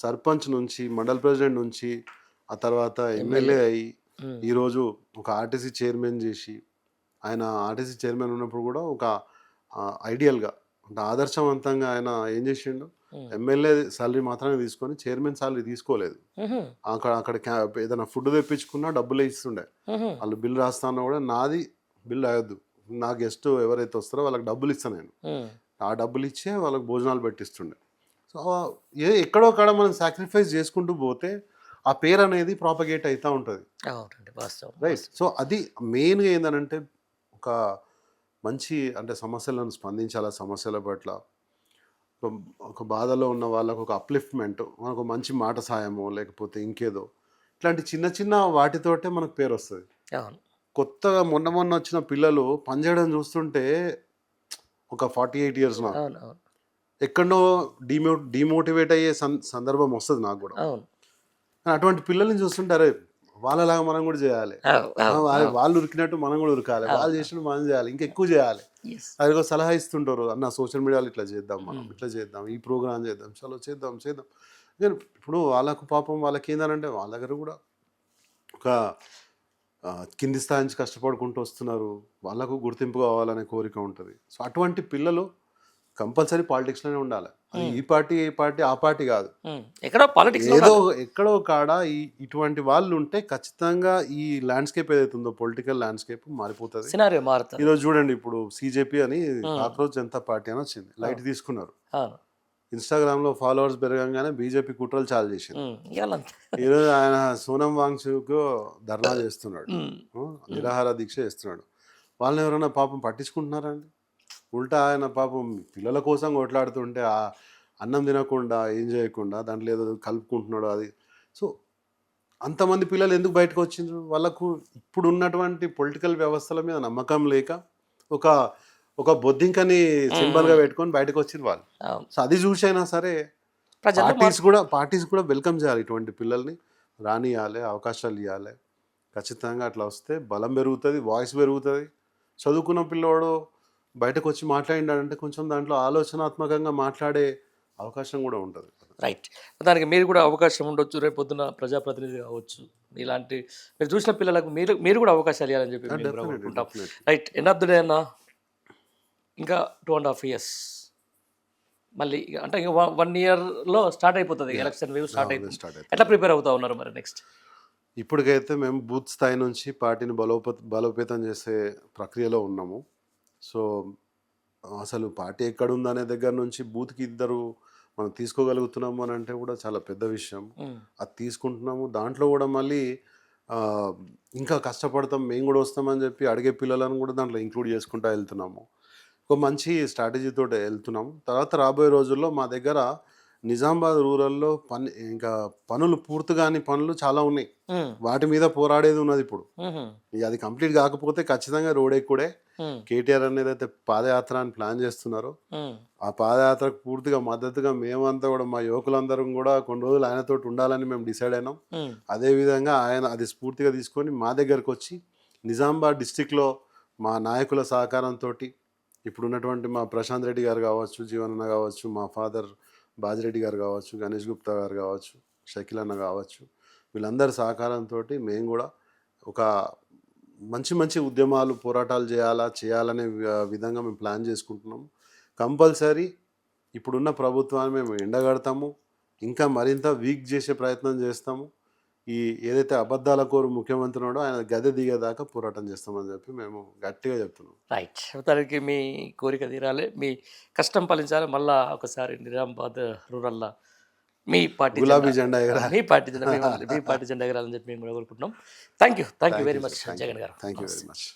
సర్పంచ్ నుంచి, మండల్ ప్రెసిడెంట్ నుంచి, ఆ తర్వాత ఎమ్మెల్యే అయ్యి ఈరోజు ఒక ఆర్టీసీ చైర్మన్ చేసి, ఆయన ఆర్టీసీ చైర్మన్ ఉన్నప్పుడు కూడా ఒక ఐడియల్గా అంటే ఆదర్శవంతంగా ఆయన ఏం చేసిండు? ఎమ్మెల్యే సాలరీ మాత్రమే తీసుకొని చైర్మన్ సాలరీ తీసుకోలేదు. అక్కడ ఏదైనా ఫుడ్ తెప్పించుకున్నా డబ్బులే ఇస్తుండే. వాళ్ళు బిల్ రాస్తానో కూడా నాది బిల్ అయ్యొద్దు, నా గెస్ట్ ఎవరైతే వస్తారో వాళ్ళకి డబ్బులు ఇస్తాను నేను, ఆ డబ్బులు ఇచ్చే వాళ్ళకి భోజనాలు పెట్టిస్తుండే. సో ఎక్కడో కాడ మనం సాక్రిఫైస్ చేసుకుంటూ పోతే ఆ పేరు అనేది ప్రాపగేట్ అవుతూ ఉంటుంది, రైట్? సో అది మెయిన్గా ఏంటంటే ఒక మంచి అంటే సమస్యలను స్పందించాలి, సమస్యల పట్ల ఒక బాధలో ఉన్న వాళ్ళకు ఒక అప్లిఫ్ట్మెంట్, మనకు మంచి మాట సాయమో లేకపోతే ఇంకేదో ఇట్లాంటి చిన్న చిన్న వాటితోటే మనకు పేరు వస్తుంది. కొత్తగా మొన్న వచ్చిన పిల్లలు పనిచేయడం చూస్తుంటే ఒక 48 years నాకు ఎక్కడో డిమోటివేట్ అయ్యే సందర్భం వస్తుంది నాకు కూడా. అటువంటి పిల్లల్ని చూస్తుంటారే, వాళ్ళలాగా మనం కూడా చేయాలి, వాళ్ళు ఉరికినట్టు మనం కూడా ఉరకాలి, వాళ్ళు చేసినట్టు మనం చేయాలి, ఇంకా ఎక్కువ చేయాలి. అది ఒక సలహా ఇస్తుంటారు, అన్న సోషల్ మీడియాలో ఇట్లా చేద్దాం, మనం ఇట్లా చేద్దాం, ఈ ప్రోగ్రామ్ చేద్దాం, చలో చేద్దాం. ఇప్పుడు వాళ్ళకు పాపం వాళ్ళకి ఏంటంటే వాళ్ళ దగ్గర కూడా ఒక కింది స్థాయి నుంచి కష్టపడుకుంటూ వస్తున్నారు, వాళ్ళకు గుర్తింపు కావాలనే కోరిక ఉంటుంది. సో అటువంటి పిల్లలు కంపల్సరీ పాలిటిక్స్లోనే ఉండాలి. ఈ పార్టీ ఏ పార్టీ ఆ పార్టీ కాదు, ఎక్కడో కాడ ఇటువంటి వాళ్ళు ఉంటే ఖచ్చితంగా ఈ ల్యాండ్స్కేప్ ఏదైతుందో పొలిటికల్ ల్యాండ్స్కేప్ మారిపోతుంది. ఈరోజు చూడండి, ఇప్పుడు సిజేపీ అని కాక్రోచ్ జనతా పార్టీ అని వచ్చింది, లైట్ తీసుకున్నారు. ఇన్స్టాగ్రామ్ లో ఫాలోవర్స్ పెరగంగానే బీజేపీ కుట్రలు చాలు చేసింది. ఈరోజు ఆయన సోనం వాంగ్చుక్ ధర్నా చేస్తున్నాడు, నిరాహార దీక్ష చేస్తున్నాడు. వాళ్ళని ఎవరైనా పాపం పట్టించుకుంటున్నారండి? ఉల్టా ఆయన పాపం పిల్లల కోసం కొట్లాడుతుంటే ఆ అన్నం తినకుండా ఏం చేయకుండా దాంట్లో ఏదో కలుపుకుంటున్నాడు అది. సో అంతమంది పిల్లలు ఎందుకు బయటకు వచ్చిండ్రు? వాళ్ళకు ఇప్పుడు ఉన్నటువంటి పొలిటికల్ వ్యవస్థల మీద నమ్మకం లేక ఒక బొద్దింకని సింబల్గా పెట్టుకొని బయటకు వచ్చిండ్రు వాళ్ళు. సో అది చూసైనా సరే పార్టీస్ కూడా వెల్కమ్ చేయాలి, ఇటువంటి పిల్లల్ని రానియాలి, అవకాశాలు ఇవ్వాలి. ఖచ్చితంగా అట్లా వస్తే బలం పెరుగుతుంది, వాయిస్ పెరుగుతుంది. చదువుకున్న పిల్లోడు బయటకు వచ్చి మాట్లాడినాడంటే కొంచెం దాంట్లో ఆలోచనాత్మకంగా మాట్లాడే అవకాశం కూడా ఉంటుంది. రైట్, దానికి మీరు కూడా అవకాశం ఉండొచ్చు, రేపు పొద్దున ప్రజాప్రతినిధి కావచ్చు. ఇలాంటి మీరు చూసిన పిల్లలకు మీరు కూడా అవకాశాలు ఇవ్వాలని చెప్పి right. End of the day అన్న, ఇంకా 2.5 years మళ్ళీ అంటే ఇంకా 1 yearలో స్టార్ట్ అయిపోతుంది ఎలక్షన్ వేవ్ స్టార్ట్ అయిపోతుంది. ఎట్లా ప్రిపేర్ అవుతా ఉన్నారు మరి నెక్స్ట్? ఇప్పటికైతే మేము బూత్ స్థాయి నుంచి పార్టీని బలోపేతం చేసే ప్రక్రియలో ఉన్నాము. సో అసలు పార్టీ ఎక్కడుందనే దగ్గర నుంచి బూత్కి ఇద్దరు మనం తీసుకోగలుగుతున్నాము అని అంటే కూడా చాలా పెద్ద విషయం. అది తీసుకుంటున్నాము, దాంట్లో కూడా మళ్ళీ ఇంకా కష్టపడతాం, మేము కూడా వస్తామని చెప్పి అడిగే పిల్లలను కూడా దాంట్లో ఇంక్లూడ్ చేసుకుంటూ వెళ్తున్నాము. ఒక మంచి స్ట్రాటజీతో వెళ్తున్నాము. తర్వాత రాబోయే రోజుల్లో మా దగ్గర నిజామాబాద్ రూరల్లో ఇంకా పనులు పూర్తి కాని పనులు చాలా ఉన్నాయి, వాటి మీద పోరాడేది ఉన్నది. ఇప్పుడు అది కంప్లీట్ కాకపోతే ఖచ్చితంగా రోడ్ ఎక్కుడే. కేటీఆర్ అనేది అయితే పాదయాత్ర అని ప్లాన్ చేస్తున్నారు. ఆ పాదయాత్రకు పూర్తిగా మద్దతుగా మేమంతా కూడా మా యువకులందరం కూడా కొన్ని రోజులు ఆయనతో ఉండాలని మేము డిసైడ్ అయినాం. అదేవిధంగా ఆయన అది స్ఫూర్తిగా తీసుకొని మా దగ్గరకు వచ్చి నిజామాబాద్ డిస్టిక్లో మా నాయకుల సహకారంతో, ఇప్పుడు ఉన్నటువంటి మా ప్రశాంత్ రెడ్డి గారు కావచ్చు, జీవనన్న కావచ్చు, మా ఫాదర్ బాజిరెడ్డి గారు కావచ్చు, గణేష్ గుప్తా గారు కావచ్చు, షకీల్ అన్న కావచ్చు, వీళ్ళందరి సహకారంతో మేము కూడా ఒక మంచి ఉద్యమాలు పోరాటాలు చేయాలనే విధంగా మేము ప్లాన్ చేసుకుంటున్నాము. కంపల్సరీ ఇప్పుడున్న ప్రభుత్వాన్ని మేము ఎండగడతాము, ఇంకా మరింత వీక్ చేసే ప్రయత్నం చేస్తాము. ఏదైతే అబద్ధాల కోరు ముఖ్యమంత్రి ఉన్నాడో ఆయన గద్దె దిగేదాకా పోరాటం చేస్తామని చెప్పి మేము గట్టిగా చెప్తున్నాం. రైట్, తనకి మీ కోరిక తీరాలి, మీ కష్టం ఫలించాలి. మళ్ళీ ఒకసారి నిజామాబాద్ రూరల్లో మీ పార్టీ గులాబీ జెండా ఎగరాలి, మీ పార్టీ జెండా ఎగరాలని చెప్పి మేము కూడా కోరుకుంటున్నాం. Thank you very much Jagan గారు. Thank you very much.